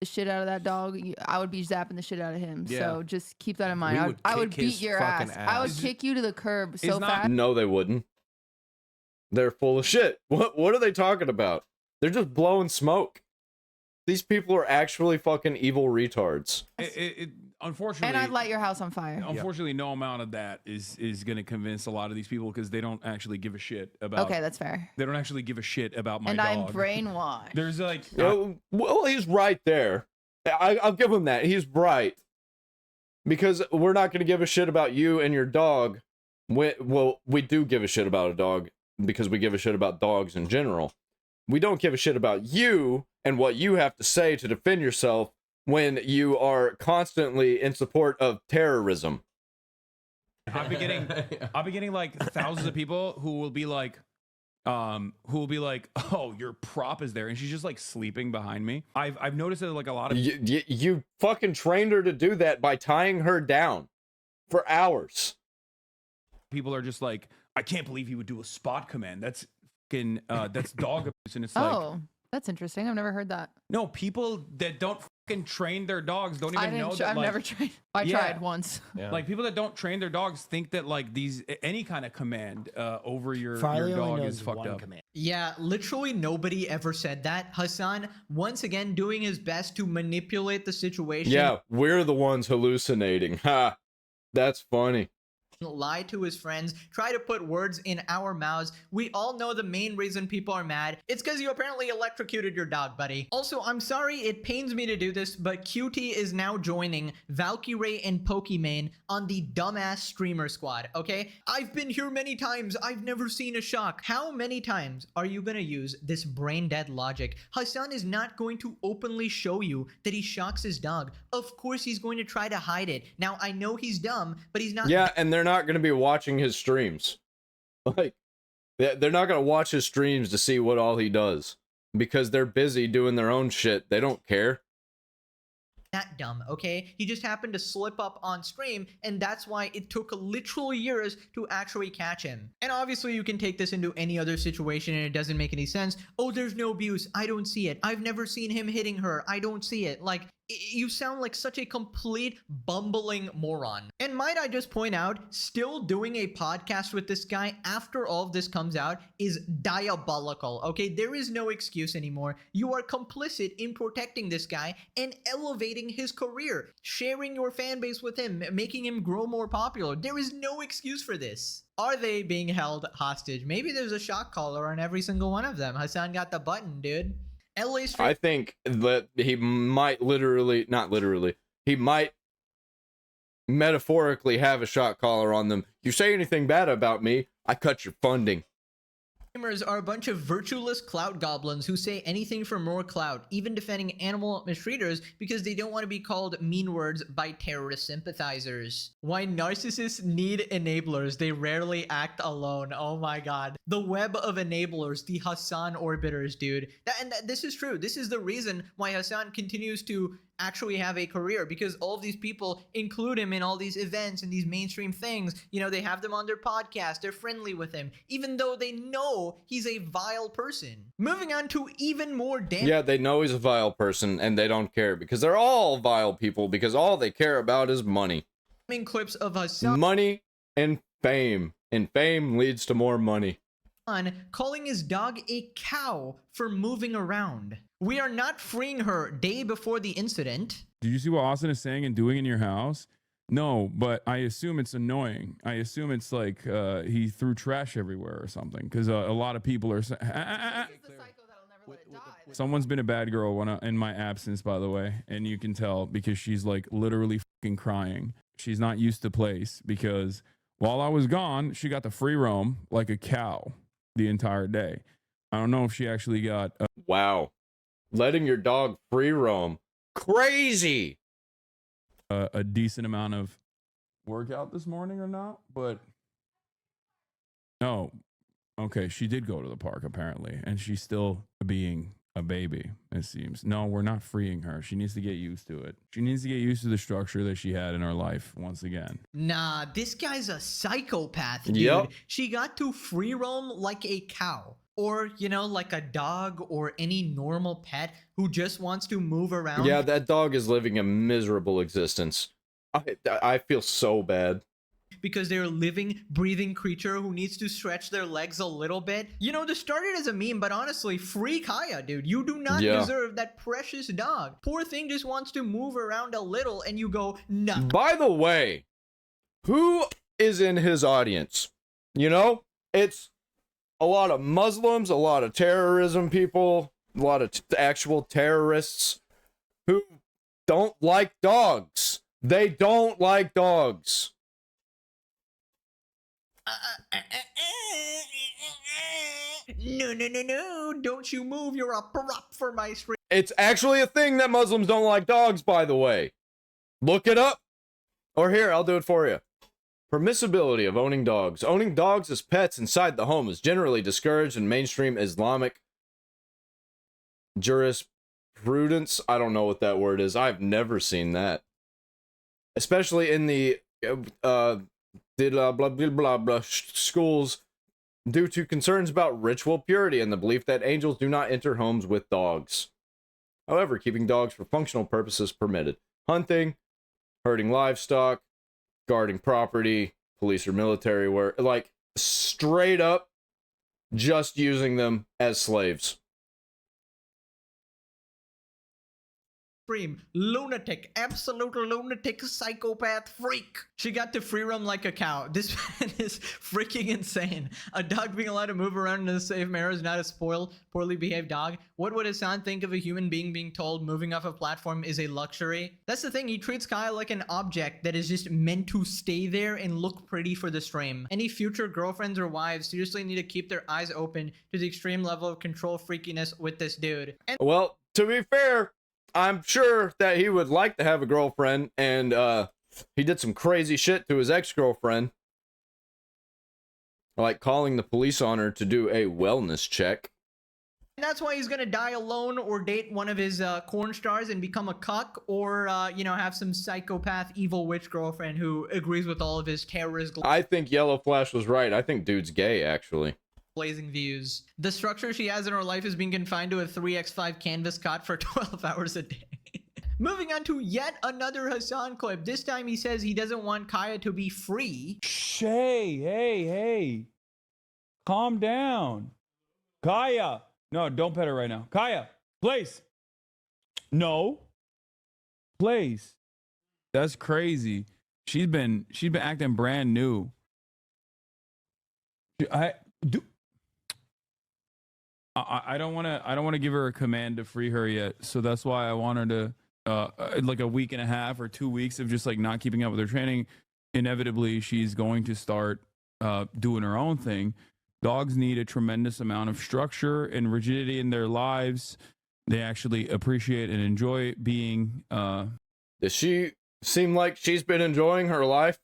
shit out of that dog, I would be zapping the shit out of him. Yeah. So just keep that in mind. I would beat your ass. I would kick you to the curb so fast. No, they wouldn't. They're full of shit. What are they talking about? They're just blowing smoke. These people are actually fucking evil retards. Unfortunately, And I'd light your house on fire. Unfortunately, no amount of that is going to convince a lot of these people because they don't actually give a shit about. Okay, that's fair. They don't actually give a shit about my And dog. I'm brainwashed. There's like, well, he's right there. I'll give him that. He's right. Because we're not going to give a shit about you and your dog. We do give a shit about a dog because we give a shit about dogs in general. We don't give a shit about you and what you have to say to defend yourself when you are constantly in support of terrorism. I'll be getting like thousands of people who will be like, oh, your prop is there, and she's just like sleeping behind me. I've noticed that like a lot of you fucking trained her to do that by tying her down for hours. People are just like, I can't believe he would do a spot command. That's fucking that's dog abuse, and it's Oh, that's interesting. I've never heard that. no, people that don't fucking train their dogs don't even know that. I've never trained. I tried once. Like people that don't train their dogs think that like any kind of command over your Farley only dog knows is fucked one up. command. Yeah, literally nobody ever said that. Hasan, once again, doing his best to manipulate the situation. Yeah, we're the ones hallucinating. Ha! That's funny. Lie to his friends, try to put words in our mouths. We all know the main reason people are mad. It's because you apparently electrocuted your dog, buddy. Also, I'm sorry it pains me to do this, but QT is now joining Valkyrie and Pokimane on the dumbass streamer squad, okay? I've been here many times. I've never seen a shock. How many times are you gonna use this brain dead logic? Hasan is not going to openly show you that he shocks his dog. Of course he's going to try to hide it. Now, I know he's dumb, but he's not— Yeah, and they're not going to be watching his streams. Like, they're not going to watch his streams to see what all he does. Because they're busy doing their own shit. They don't care. That dumb, okay? He just happened to slip up on stream, and that's why it took literal years to actually catch him. And obviously you can take this into any other situation and it doesn't make any sense. Oh, there's no abuse. I don't see it. I've never seen him hitting her. I don't see it. Like, you sound like such a complete bumbling moron. And might I just point out, still doing a podcast with this guy after all of this comes out is diabolical, okay? There is no excuse anymore. You are complicit in protecting this guy and elevating his career, sharing your fan base with him, making him grow more popular. There is no excuse for this. Are they being held hostage? Maybe there's a shock collar on every single one of them. Hasan got the button, dude. I think that he might he might metaphorically have a shot collar on them. You say anything bad about me, I cut your funding. Streamers are a bunch of virtueless clout goblins who say anything for more clout, even defending animal mistreaters because they don't want to be called mean words by terrorist sympathizers. Why narcissists need enablers, they rarely act alone. Oh my god. The web of enablers, the Hasan orbiters, dude. This is true. This is the reason why Hasan continues to actually have a career, because all of these people include him in all these events and these mainstream things. You know, they have them on their podcast, they're friendly with him, even though they know he's a vile person. Moving on to even more damage. Yeah, they know he's a vile person and they don't care because they're all vile people because all they care about is money. Clips of Hasan. Money and fame. And fame leads to more money. Calling his dog a cow for moving around. We are not freeing her day before the incident. Did you see what Austin is saying and doing in your house? No, but I assume it's annoying. I assume it's like he threw trash everywhere or something, because a lot of people are saying, someone's been a bad girl in my absence, by the way, and you can tell because she's like literally fucking crying. She's not used to place because while I was gone, she got to free roam like a cow the entire day. I don't know if she actually got wow, letting your dog free roam, crazy. A decent amount of workout this morning or not, but no. Okay, she did go to the park apparently, and she's still being a baby, it seems. No, we're not freeing her. She needs to get used to it. She needs to get used to the structure that she had in her life once again. Nah, this guy's a psychopath, dude. Yep. She got to free roam like a cow. Or, you know, like a dog or any normal pet who just wants to move around. Yeah, that dog is living a miserable existence. I feel so bad. Because they're a living, breathing creature who needs to stretch their legs a little bit. You know, this started as a meme, but honestly, free Kaya, dude. You do not deserve that precious dog. Poor thing just wants to move around a little and you go, nah. By the way, who is in his audience? You know, it's a lot of Muslims, a lot of terrorism people, a lot of actual terrorists who don't like dogs. They don't like dogs. No. Don't you move. You're a prop for my stream. It's actually a thing that Muslims don't like dogs, by the way. Look it up. Or here, I'll do it for you. Permissibility of owning dogs. Owning dogs as pets inside the home is generally discouraged in mainstream Islamic jurisprudence. I don't know what that word is. I've never seen that. Especially in the blah blah blah blah schools, due to concerns about ritual purity and the belief that angels do not enter homes with dogs. However, keeping dogs for functional purposes permitted. Hunting, herding livestock, guarding property, police or military work, like straight up just using them as slaves. Extreme lunatic, absolute lunatic, psychopath, freak. She got to free roam like a cow. This man is freaking insane. A dog being allowed to move around in a safe manner is not a spoiled, poorly behaved dog. What would Hasan think of a human being being told moving off a platform is a luxury? That's the thing, he treats Kaya like an object that is just meant to stay there and look pretty for the stream. Any future girlfriends or wives seriously need to keep their eyes open to the extreme level of control freakiness with this dude. And well, to be fair, I'm sure that he would like to have a girlfriend, and he did some crazy shit to his ex-girlfriend, like calling the police on her to do a wellness check. that's why he's gonna die alone or date one of his corn stars and become a cuck, or you know, have some psychopath evil witch girlfriend who agrees with all of his terrorist I think Yellow Flash was right. I think dude's gay, actually. blazing views. The structure she has in her life is being confined to a 3x5 canvas cot for 12 hours a day. Moving on to yet another Hasan clip. This time he says he doesn't want Kaya to be free. Hey. Calm down. Kaya. No, don't pet her right now. Kaya, place. No. Place. That's crazy. She's been acting brand new. I don't want to give her a command to free her yet. So that's why I want her to like a week and a half or 2 weeks of just like not keeping up with her training. Inevitably, she's going to start doing her own thing. Dogs need a tremendous amount of structure and rigidity in their lives. They actually appreciate and enjoy being. Does she seem like she's been enjoying her life?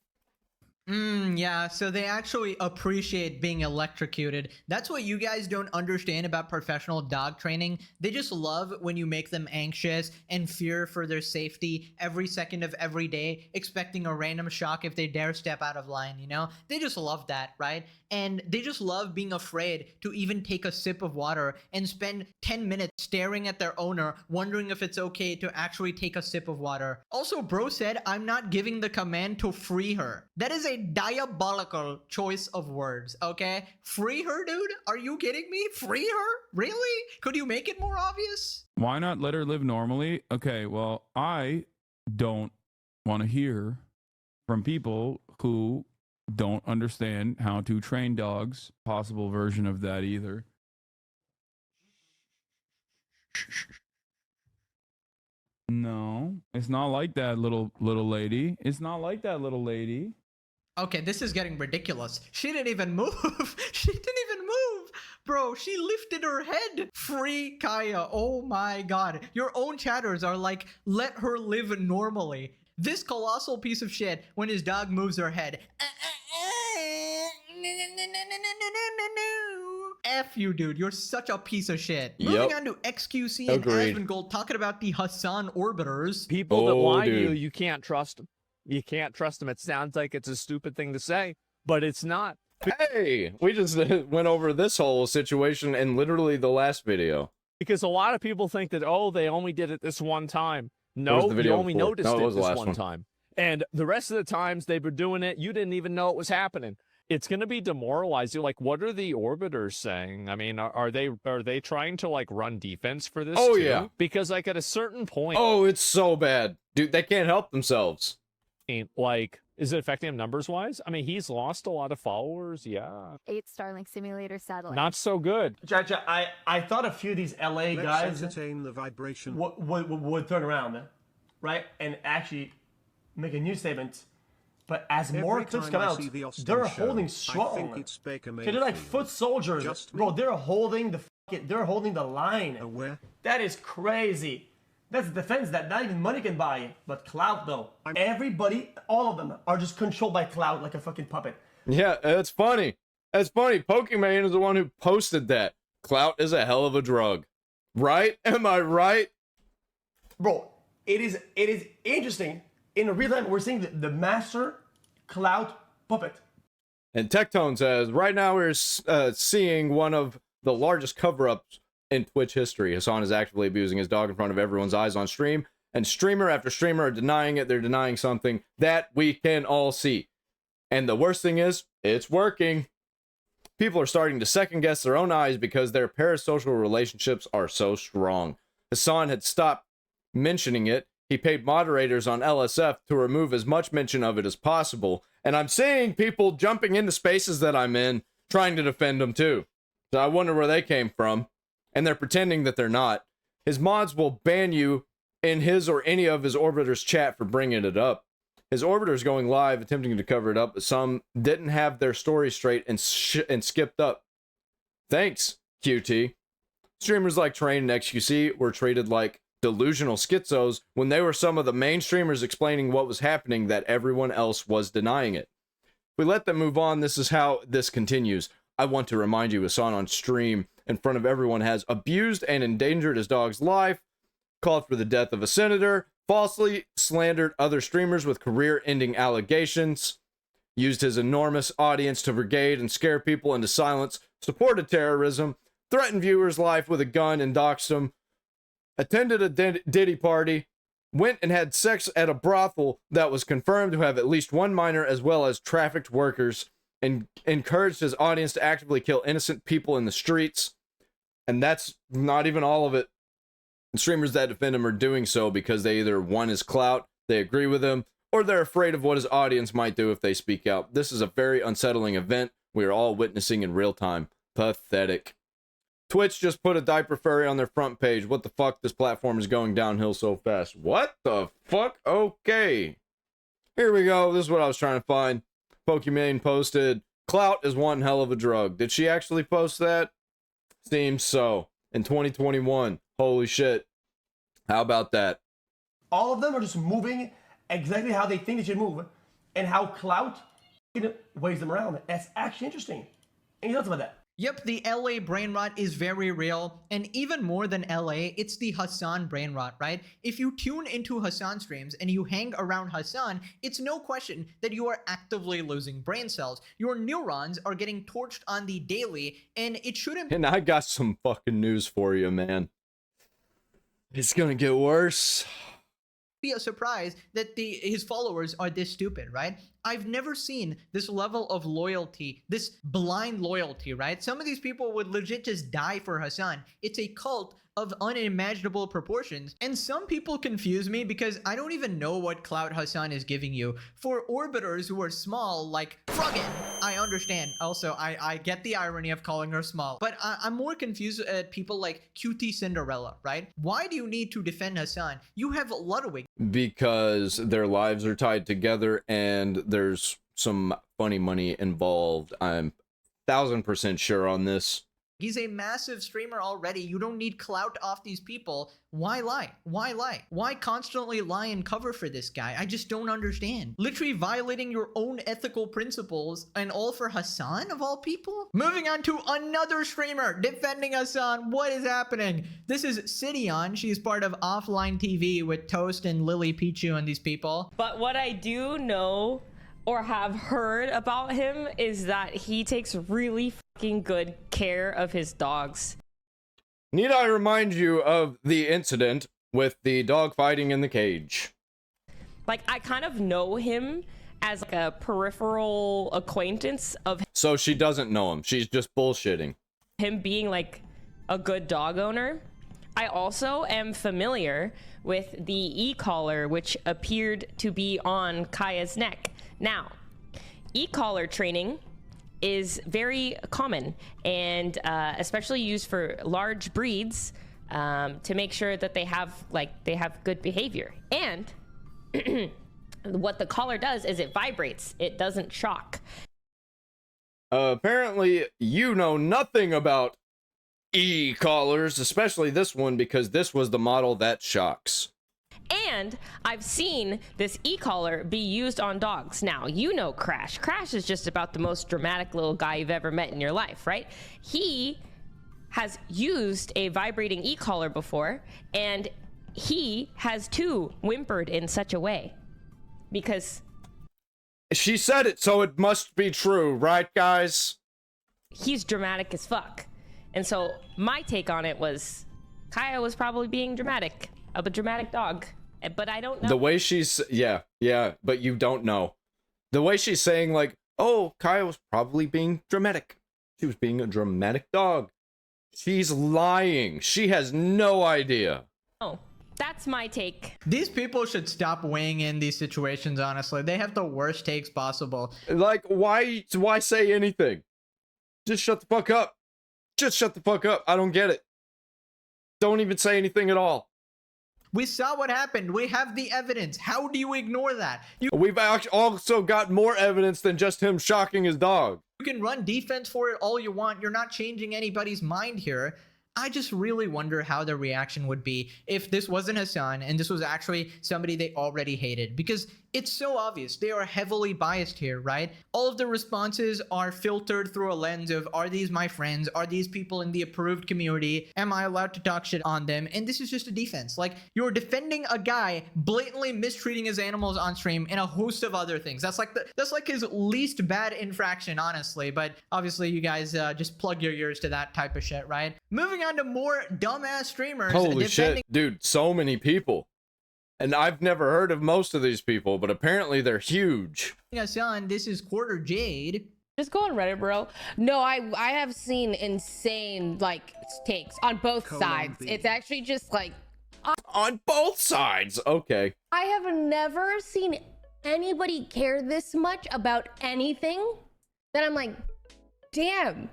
Yeah, so they actually appreciate being electrocuted. That's what you guys don't understand about professional dog training. They just love when you make them anxious and fear for their safety every second of every day, expecting a random shock if they dare step out of line, you know? They just love that, right? And they just love being afraid to even take a sip of water and spend 10 minutes staring at their owner, wondering if it's okay to actually take a sip of water. Also, bro said, I'm not giving the command to free her. That is a diabolical choice of words, okay? Free her, dude? Are you kidding me? Free her? Really? Could you make it more obvious? Why not let her live normally? Okay, well, I don't want to hear from people who don't understand how to train dogs. Possible version of that either. No, it's not like that, little lady. It's not like that, little lady. Okay, this is getting ridiculous. She didn't even move. She didn't even move. Bro, she lifted her head. Free Kaya. Oh my god. Your own chatters are like, let her live normally. This colossal piece of shit when his dog moves her head. F you, dude. You're such a piece of shit. Yep. Moving on to XQC and Asmongold talking about the Hasan orbiters. People that lie to you can't trust them. You can't trust them. It sounds like it's a stupid thing to say, but it's not. Hey, we just went over this whole situation in literally the last video. Because a lot of people think that, oh, they only did it this one time. No, you only noticed it this one time. And the rest of the times they were doing it, you didn't even know it was happening. It's going to be demoralizing. Like, what are the orbiters saying? I mean, are they trying to like run defense for this? Oh, too? yeah. Because like at a certain point. Oh, it's so bad. Dude, they can't help themselves. Like, is it affecting him numbers wise? I mean, he's lost a lot of followers. Yeah. 8 Starlink simulator satellite. Not so good. Chacha, I thought a few of these LA guys entertain the vibration. Would turn around, right? And actually make a new statement. But as more clips come out, they're holding strong. They're like foot soldiers. Bro, they're holding the line. That is crazy. That's a defense that not even money can buy. But clout, though. Everybody, all of them, are just controlled by clout like a fucking puppet. Yeah, it's funny. It's funny. Pokemon is the one who posted that. Clout is a hell of a drug. Right? Am I right? Bro, it is interesting. In real time, we're seeing the master clout puppet. And Tectone says, right now we're seeing one of the largest cover-ups in Twitch history. Hasan is actively abusing his dog in front of everyone's eyes on stream, and streamer after streamer are denying it. They're denying something that we can all see. And the worst thing is, it's working. People are starting to second guess their own eyes because their parasocial relationships are so strong. Hasan had stopped mentioning it, he paid moderators on LSF to remove as much mention of it as possible. And I'm seeing people jumping into spaces that I'm in, trying to defend him too. So I wonder where they came from. And they're pretending that they're not. His mods will ban you in his or any of his orbiters' chat for bringing it up. His orbiters going live, attempting to cover it up, but some didn't have their story straight and skipped up. Thanks, QT. Streamers like Train and XQC were treated like delusional schizos when they were some of the main streamers explaining what was happening that everyone else was denying it. If we let them move on, this is how this continues. I want to remind you, Hasan on stream in front of everyone has abused and endangered his dog's life, called for the death of a senator, falsely slandered other streamers with career-ending allegations, used his enormous audience to brigade and scare people into silence, supported terrorism, threatened viewers' life with a gun and doxed them, attended a Diddy party, went and had sex at a brothel that was confirmed to have at least one minor as well as trafficked workers, and encouraged his audience to actively kill innocent people in the streets. And that's not even all of it. The streamers that defend him are doing so because they either want his clout, they agree with him, or they're afraid of what his audience might do if they speak out. This is a very unsettling event we are all witnessing in real time. Pathetic. Twitch just put a diaper furry on their front page. What the fuck? This platform is going downhill so fast. What the fuck? Okay. Here we go. This is what I was trying to find. Pokimane posted, clout is one hell of a drug. Did she actually post that? Seems so. In 2021. Holy shit. How about that? All of them are just moving exactly how they think they should move, and how clout weighs them around. That's actually interesting. Any thoughts about that? Yep, the LA brain rot is very real, and even more than LA, it's the Hasan brain rot, right? If you tune into Hasan streams and you hang around Hasan, it's no question that you are actively losing brain cells. Your neurons are getting torched on the daily, and it shouldn't. And I got some fucking news for you, man. It's gonna get worse. Be a surprise that his followers are this stupid, right? I've never seen this level of loyalty, this blind loyalty, right? Some of these people would legit just die for Hasan. It's a cult of unimaginable proportions. And some people confuse me because I don't even know what clout Hasan is giving you. For orbiters who are small, like Froggen, I understand. Also, I get the irony of calling her small. But I'm more confused at people like QT Cinderella, right? Why do you need to defend Hasan? You have Ludwig. Because their lives are tied together and there's some funny money involved. I'm 1000% sure on this. He's a massive streamer already. You don't need clout off these people. Why lie? Why lie? Why constantly lie and cover for this guy? I just don't understand. Literally violating your own ethical principles, and all for Hasan of all people? Moving on to another streamer defending Hasan. What is happening? This is Sidion. She's part of Offline TV with Toast and Lily Pichu and these people. But what I do know or have heard about him is that he takes really fucking good care of his dogs. Need I remind you of the incident with the dog fighting in the cage? Like, I kind of know him as like a peripheral acquaintance of So she doesn't know him. She's just bullshitting. him being like a good dog owner. I also am familiar with the e-collar, which appeared to be on Kaya's neck. Now, e-collar training is very common and especially used for large breeds to make sure that they have good behavior. And what the collar does is it vibrates. It doesn't shock. Apparently, you know nothing about e-collars, especially this one, because this was the model that shocks. And I've seen this e-collar be used on dogs. Now, you know Crash. Crash is just about the most dramatic little guy you've ever met in your life, right? He has used a vibrating e-collar before, and he has too whimpered in such a way. Because she said it, so it must be true, right, guys? He's dramatic as fuck. And so my take on it was Kaya was probably being dramatic. A dramatic dog, but I don't know. The way she's, yeah, but you don't know. The way she's saying, like, oh, Kaya was probably being dramatic. She was being a dramatic dog. She's lying. She has no idea. Oh, That's my take. These people should stop weighing in these situations, honestly. They have the worst takes possible. Like, why say anything? Just shut the fuck up. Just shut the fuck up. I don't get it. Don't even say anything at all. We saw what happened. We have the evidence. How do you ignore that? We've also got more evidence than just him shocking his dog. You can run defense for it all you want. You're not changing anybody's mind here. I just really wonder how the reaction would be if this wasn't Hasan and this was actually somebody they already hated, because it's so obvious. They are heavily biased here, right? All of the responses are filtered through a lens of, are these my friends? Are these people in the approved community? Am I allowed to talk shit on them? And this is just a defense. Like, you're defending a guy blatantly mistreating his animals on stream and a host of other things. That's like his least bad infraction, honestly. But obviously you guys just plug your ears to that type of shit, right? Moving on to more dumbass streamers. Holy shit, dude, so many people. And I've never heard of most of these people, but apparently they're huge. Hasan, this is Quarter Jade. Just go on Reddit, bro. No, I have seen insane, like, takes on both sides. It's actually just, like... On both sides? Okay. I have never seen anybody care this much about anything that I'm like, damn.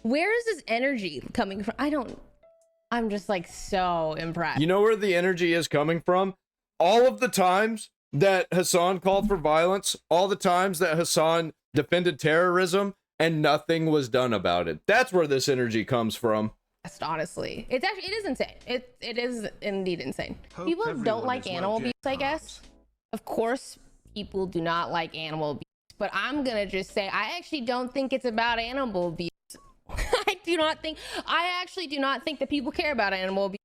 Where is this energy coming from? I'm just like so impressed. You know where the energy is coming from? All of the times that Hasan called for violence, all the times that Hasan defended terrorism, and nothing was done about it. That's where this energy comes from. Honestly, it is insane. It is indeed insane. People don't like animal abuse, I guess. Of course, people do not like animal abuse, but I'm gonna just say I actually don't think it's about animal abuse. I actually do not think that people care about animal abuse.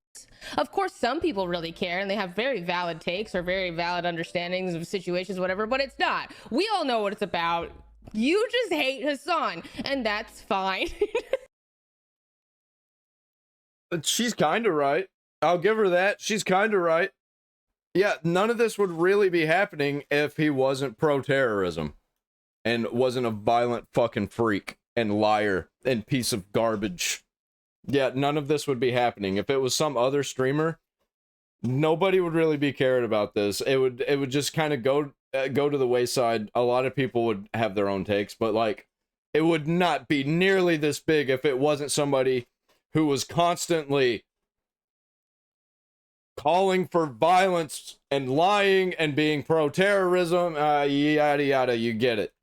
Of course, some people really care and they have very valid takes or very valid understandings of situations, whatever, but it's not. We all know what it's about. You just hate Hasan, and that's fine. She's kind of right. I'll give her that. She's kind of right. Yeah, none of this would really be happening if he wasn't pro-terrorism and wasn't a violent fucking freak and liar and piece of garbage. Yeah, none of this would be happening. If it was some other streamer, nobody would really be cared about this. It would just kind of go to the wayside. A lot of people would have their own takes, but like, it would not be nearly this big if it wasn't somebody who was constantly calling for violence and lying and being pro-terrorism, yada yada, you get it.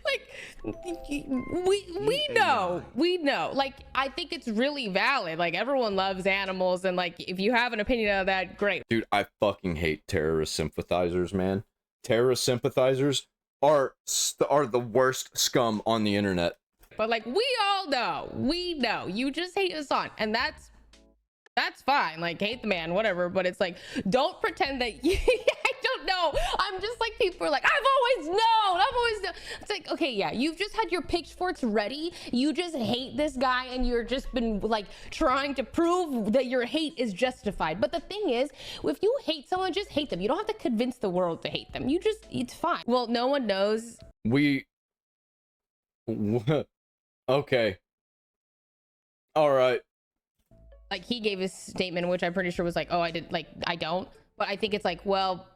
Like, we know. Like, I think it's really valid. Like, everyone loves animals, and like, if you have an opinion of that, great. Dude, I fucking hate terrorist sympathizers, man. Terrorist sympathizers are the worst scum on the internet. But like, we know you just hate Hasan, and that's fine. Like, hate the man, whatever. But it's like, don't pretend that you I don't know. I'm just like, people are like, I've always known. It's like, okay, yeah, you've just had your pitchforks ready. You just hate this guy, and you're just been like trying to prove that your hate is justified. But the thing is, if you hate someone, just hate them. You don't have to convince the world to hate them. It's fine. Well, no one knows. Okay. All right. Like, he gave his statement, which I'm pretty sure was like, oh, I don't. But I think it's like, well,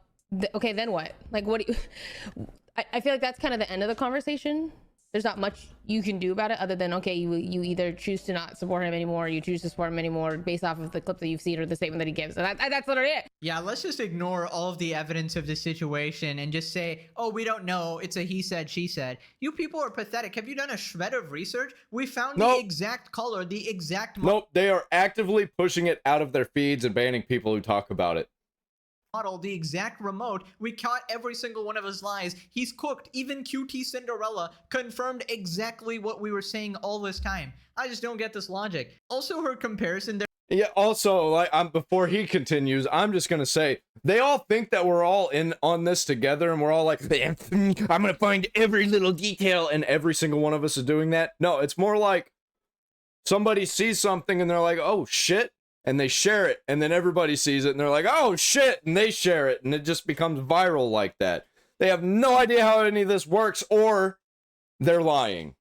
okay, then what? Like, what do you... I feel like that's kind of the end of the conversation. There's not much you can do about it other than, okay, you either choose to not support him anymore, or you choose to support him anymore based off of the clip that you've seen or the statement that he gives. And that's literally it. Yeah, let's just ignore all of the evidence of the situation and just say, oh, we don't know. It's a he said, she said. You people are pathetic. Have you done a shred of research? We found the exact color, the exact... Nope, they are actively pushing it out of their feeds and banning people who talk about it. Model, the exact remote. We caught every single one of his lies. He's cooked. Even QT Cinderella confirmed exactly what we were saying all this time. I just don't get this logic. Also, her comparison there. Yeah, also, like, before he continues, I'm just gonna say, they all think that we're all in on this together, and we're all like, I'm gonna find every little detail, and every single one of us is doing that. No, it's more like somebody sees something and they're like, oh shit, and they share it, and then everybody sees it and they're like, oh shit, and they share it, and it just becomes viral like that. They have no idea how any of this works, or they're lying.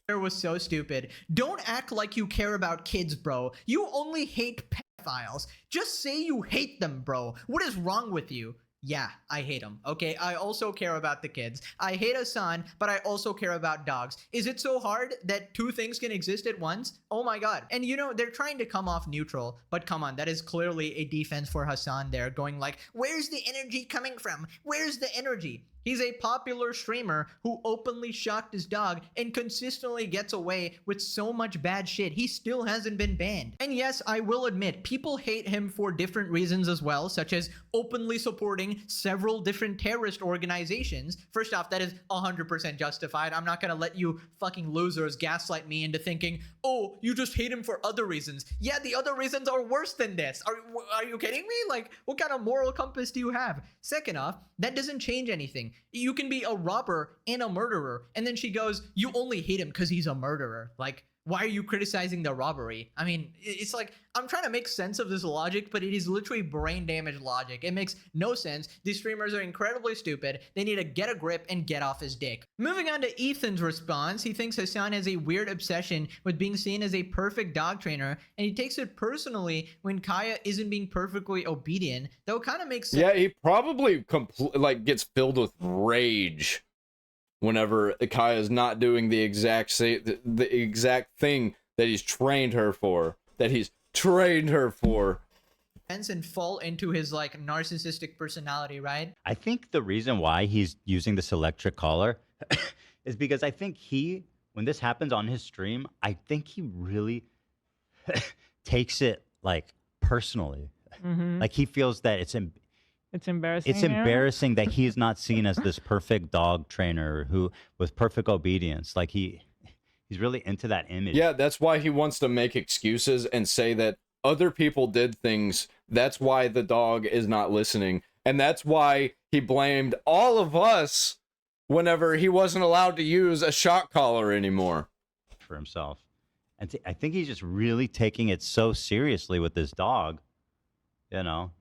Was so stupid. Don't act like you care about kids, bro. You only hate pedophiles. Just say you hate them, bro. What is wrong with you? Yeah, I hate him. Okay, I also care about the kids. I hate Hasan, but I also care about dogs. Is it so hard that two things can exist at once? Oh my god. And you know, they're trying to come off neutral, but come on, that is clearly a defense for Hasan there, going like, where's the energy coming from? Where's the energy? He's a popular streamer who openly shocked his dog and consistently gets away with so much bad shit. He still hasn't been banned. And yes, I will admit, people hate him for different reasons as well, such as openly supporting several different terrorist organizations. First off, that is 100% justified. I'm not gonna let you fucking losers gaslight me into thinking, oh, you just hate him for other reasons. Yeah, the other reasons are worse than this. Are you kidding me? Like, what kind of moral compass do you have? Second off, that doesn't change anything. You can be a robber and a murderer. And then she goes, you only hate him because he's a murderer. Like, why are you criticizing the robbery? I mean, it's like, I'm trying to make sense of this logic, but it is literally brain damage logic. It makes no sense. These streamers are incredibly stupid. They need to get a grip and get off his dick. Moving on to Ethan's response, he thinks Hasan has a weird obsession with being seen as a perfect dog trainer, and he takes it personally when Kaya isn't being perfectly obedient. Though it kind of makes sense. Yeah, he probably gets filled with rage whenever Kaya's not doing the exact thing that he's trained her for. And fall into his like narcissistic personality, right? I think the reason why he's using this electric collar is because I think when this happens on his stream, I think he really takes it like personally. Mm-hmm. Like he feels that it's embarrassing. It's embarrassing that he's not seen as this perfect dog trainer who with perfect obedience. Like he's really into that image. Yeah, that's why he wants to make excuses and say that other people did things. That's why the dog is not listening. And that's why he blamed all of us whenever he wasn't allowed to use a shock collar anymore. For himself. And I think he's just really taking it so seriously with this dog, you know.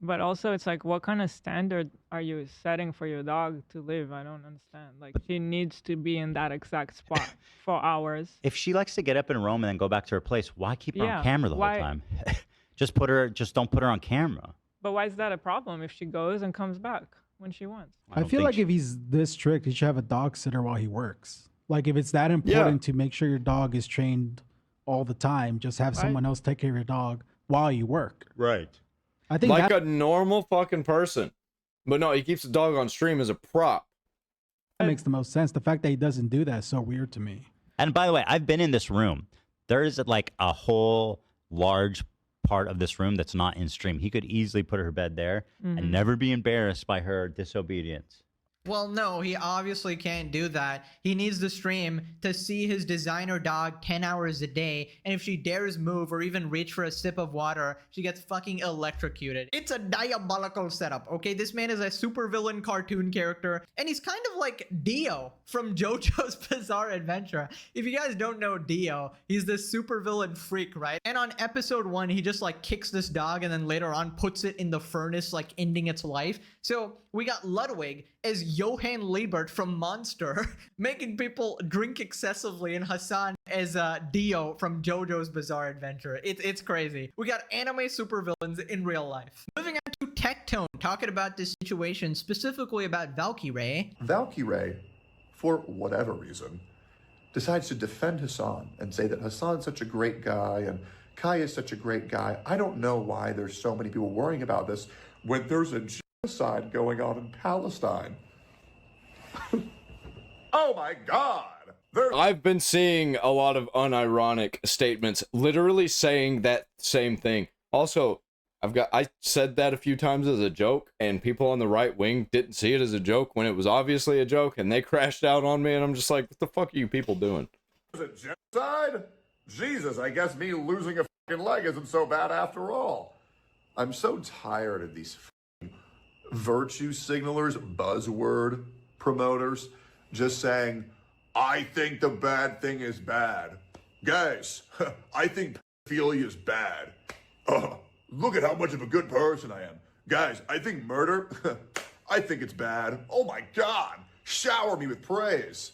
But also, it's like, what kind of standard are you setting for your dog to live? I don't understand. Like, she needs to be in that exact spot for hours. If she likes to get up and roam and then go back to her place, why keep her on camera the whole time? Just don't put her on camera. But why is that a problem if she goes and comes back when she wants? I feel like if he's this strict, he should have a dog sitter while he works. Like, if it's that important to make sure your dog is trained all the time, just have someone else take care of your dog while you work. Right. I think like a normal fucking person. But no, he keeps the dog on stream as a prop. That makes the most sense. The fact that he doesn't do that is so weird to me. And by the way, I've been in this room. There is like a whole large part of this room that's not in stream. He could easily put her bed there and never be embarrassed by her disobedience. Well, no, he obviously can't do that. He needs the stream to see his designer dog 10 hours a day, and if she dares move or even reach for a sip of water, she gets fucking electrocuted. It's a diabolical setup, okay? This man is a supervillain cartoon character, and he's kind of like Dio from JoJo's Bizarre Adventure. If you guys don't know Dio, he's this supervillain freak, right? And on episode 1, he just like kicks this dog and then later on puts it in the furnace, like ending its life. So we got Ludwig as Johann Liebert from Monster, making people drink excessively, and Hasan as Dio from JoJo's Bizarre Adventure. It's crazy. We got anime supervillains in real life. Moving on to Tectone, talking about this situation, specifically about Valkyrae. Valkyrae, for whatever reason, decides to defend Hasan and say that Hasan's such a great guy and Kai is such a great guy. I don't know why there's so many people worrying about this when there's a genocide going on in Palestine. Oh my God! I've been seeing a lot of unironic statements literally saying that same thing. Also, I said that a few times as a joke, and people on the right wing didn't see it as a joke when it was obviously a joke, and they crashed out on me, and I'm just like, what the fuck are you people doing? There's a genocide? Jesus, I guess me losing a fucking leg isn't so bad after all. I'm so tired of these virtue signalers, buzzword promoters, just saying, I think the bad thing is bad. Guys, I think pedophilia is bad. Look at how much of a good person I am. Guys, I think murder, I think it's bad. Oh my God, shower me with praise.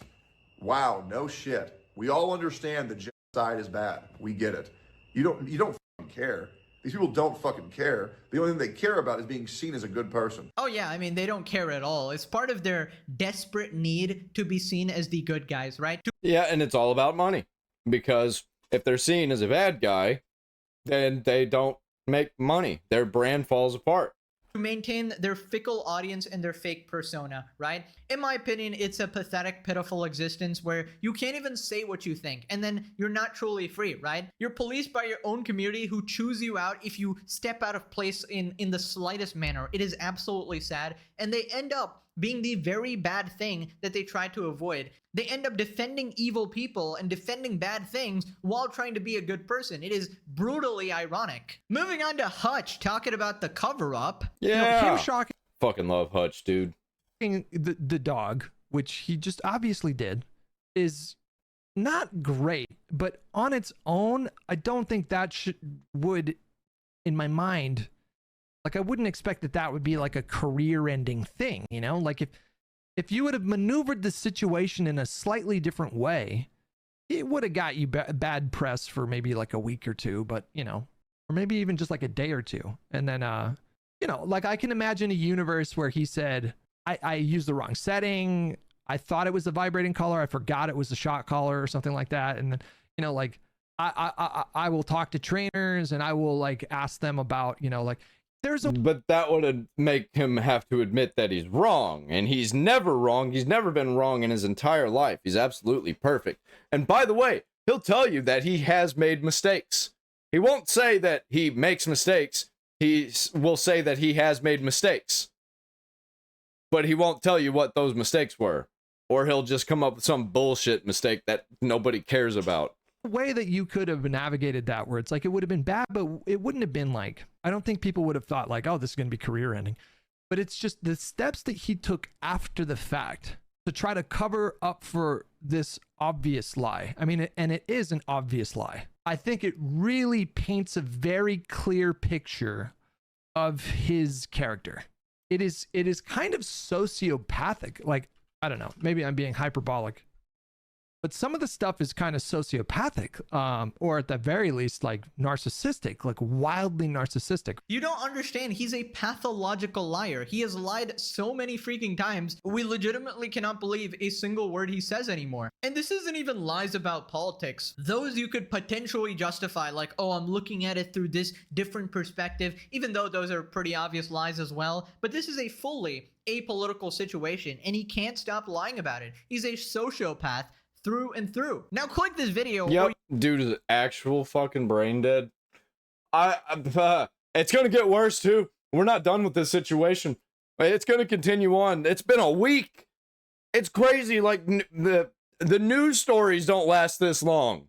Wow, no shit. We all understand that genocide is bad. We get it. You don't care. These people don't fucking care. The only thing they care about is being seen as a good person. Oh yeah, I mean, they don't care at all. It's part of their desperate need to be seen as the good guys, right? Yeah, and it's all about money. Because if they're seen as a bad guy, then they don't make money. Their brand falls apart. To maintain their fickle audience and their fake persona, right? In my opinion, it's a pathetic, pitiful existence where you can't even say what you think, and then you're not truly free, right? You're policed by your own community who choose you out if you step out of place in the slightest manner. It is absolutely sad, and they end up being the very bad thing that they try to avoid. They end up defending evil people and defending bad things while trying to be a good person. It is brutally ironic. Moving on to Hutch, talking about the cover-up. Yeah. Him shocking Fucking love Hutch, dude. the dog, which he just obviously did, is not great. But on its own, I don't think that would, in my mind, like, I wouldn't expect that would be like a career-ending thing, you know? Like, if you would have maneuvered the situation in a slightly different way, it would have got you bad press for maybe like a week or two, but, you know, or maybe even just like a day or two. And then, you know, like, I can imagine a universe where he said, I used the wrong setting. I thought it was a vibrating collar. I forgot it was a shot collar or something like that. And then, you know, like, I will talk to trainers and I will, like, ask them about, you know, like, but that would make him have to admit that he's wrong, and he's never wrong. He's never been wrong in his entire life. He's absolutely perfect. And by the way, he'll tell you that he has made mistakes. He won't say that he makes mistakes. He will say that he has made mistakes. But he won't tell you what those mistakes were. Or he'll just come up with some bullshit mistake that nobody cares about. Way that you could have navigated that, where it's like, it would have been bad, but it wouldn't have been like, I don't think people would have thought like, oh, this is going to be career ending. But it's just the steps that he took after the fact to try to cover up for this obvious lie. I mean, and it is an obvious lie. I think it really paints a very clear picture of his character. It is kind of sociopathic. Like, I don't know, maybe I'm being hyperbolic, but some of the stuff is kind of sociopathic, or at the very least, like, narcissistic, like wildly narcissistic. You don't understand. He's a pathological liar. He has lied so many freaking times. We legitimately cannot believe a single word he says anymore. And this isn't even lies about politics. Those you could potentially justify, like, oh, I'm looking at it through this different perspective, even though those are pretty obvious lies as well. But this is a fully apolitical situation, and he can't stop lying about it. He's a sociopath through and through. Now click this video. Yep, dude is actual fucking brain dead. It's gonna get worse too. We're not done with this situation. It's gonna continue on. It's been a week. It's crazy. Like, the news stories don't last this long.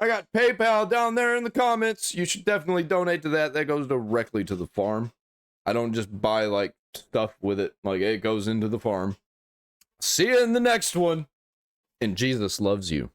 I got PayPal down there in the comments. You should definitely donate to that. That goes directly to the farm. I don't just buy like stuff with it. Like, it goes into the farm. See you in the next one. And Jesus loves you.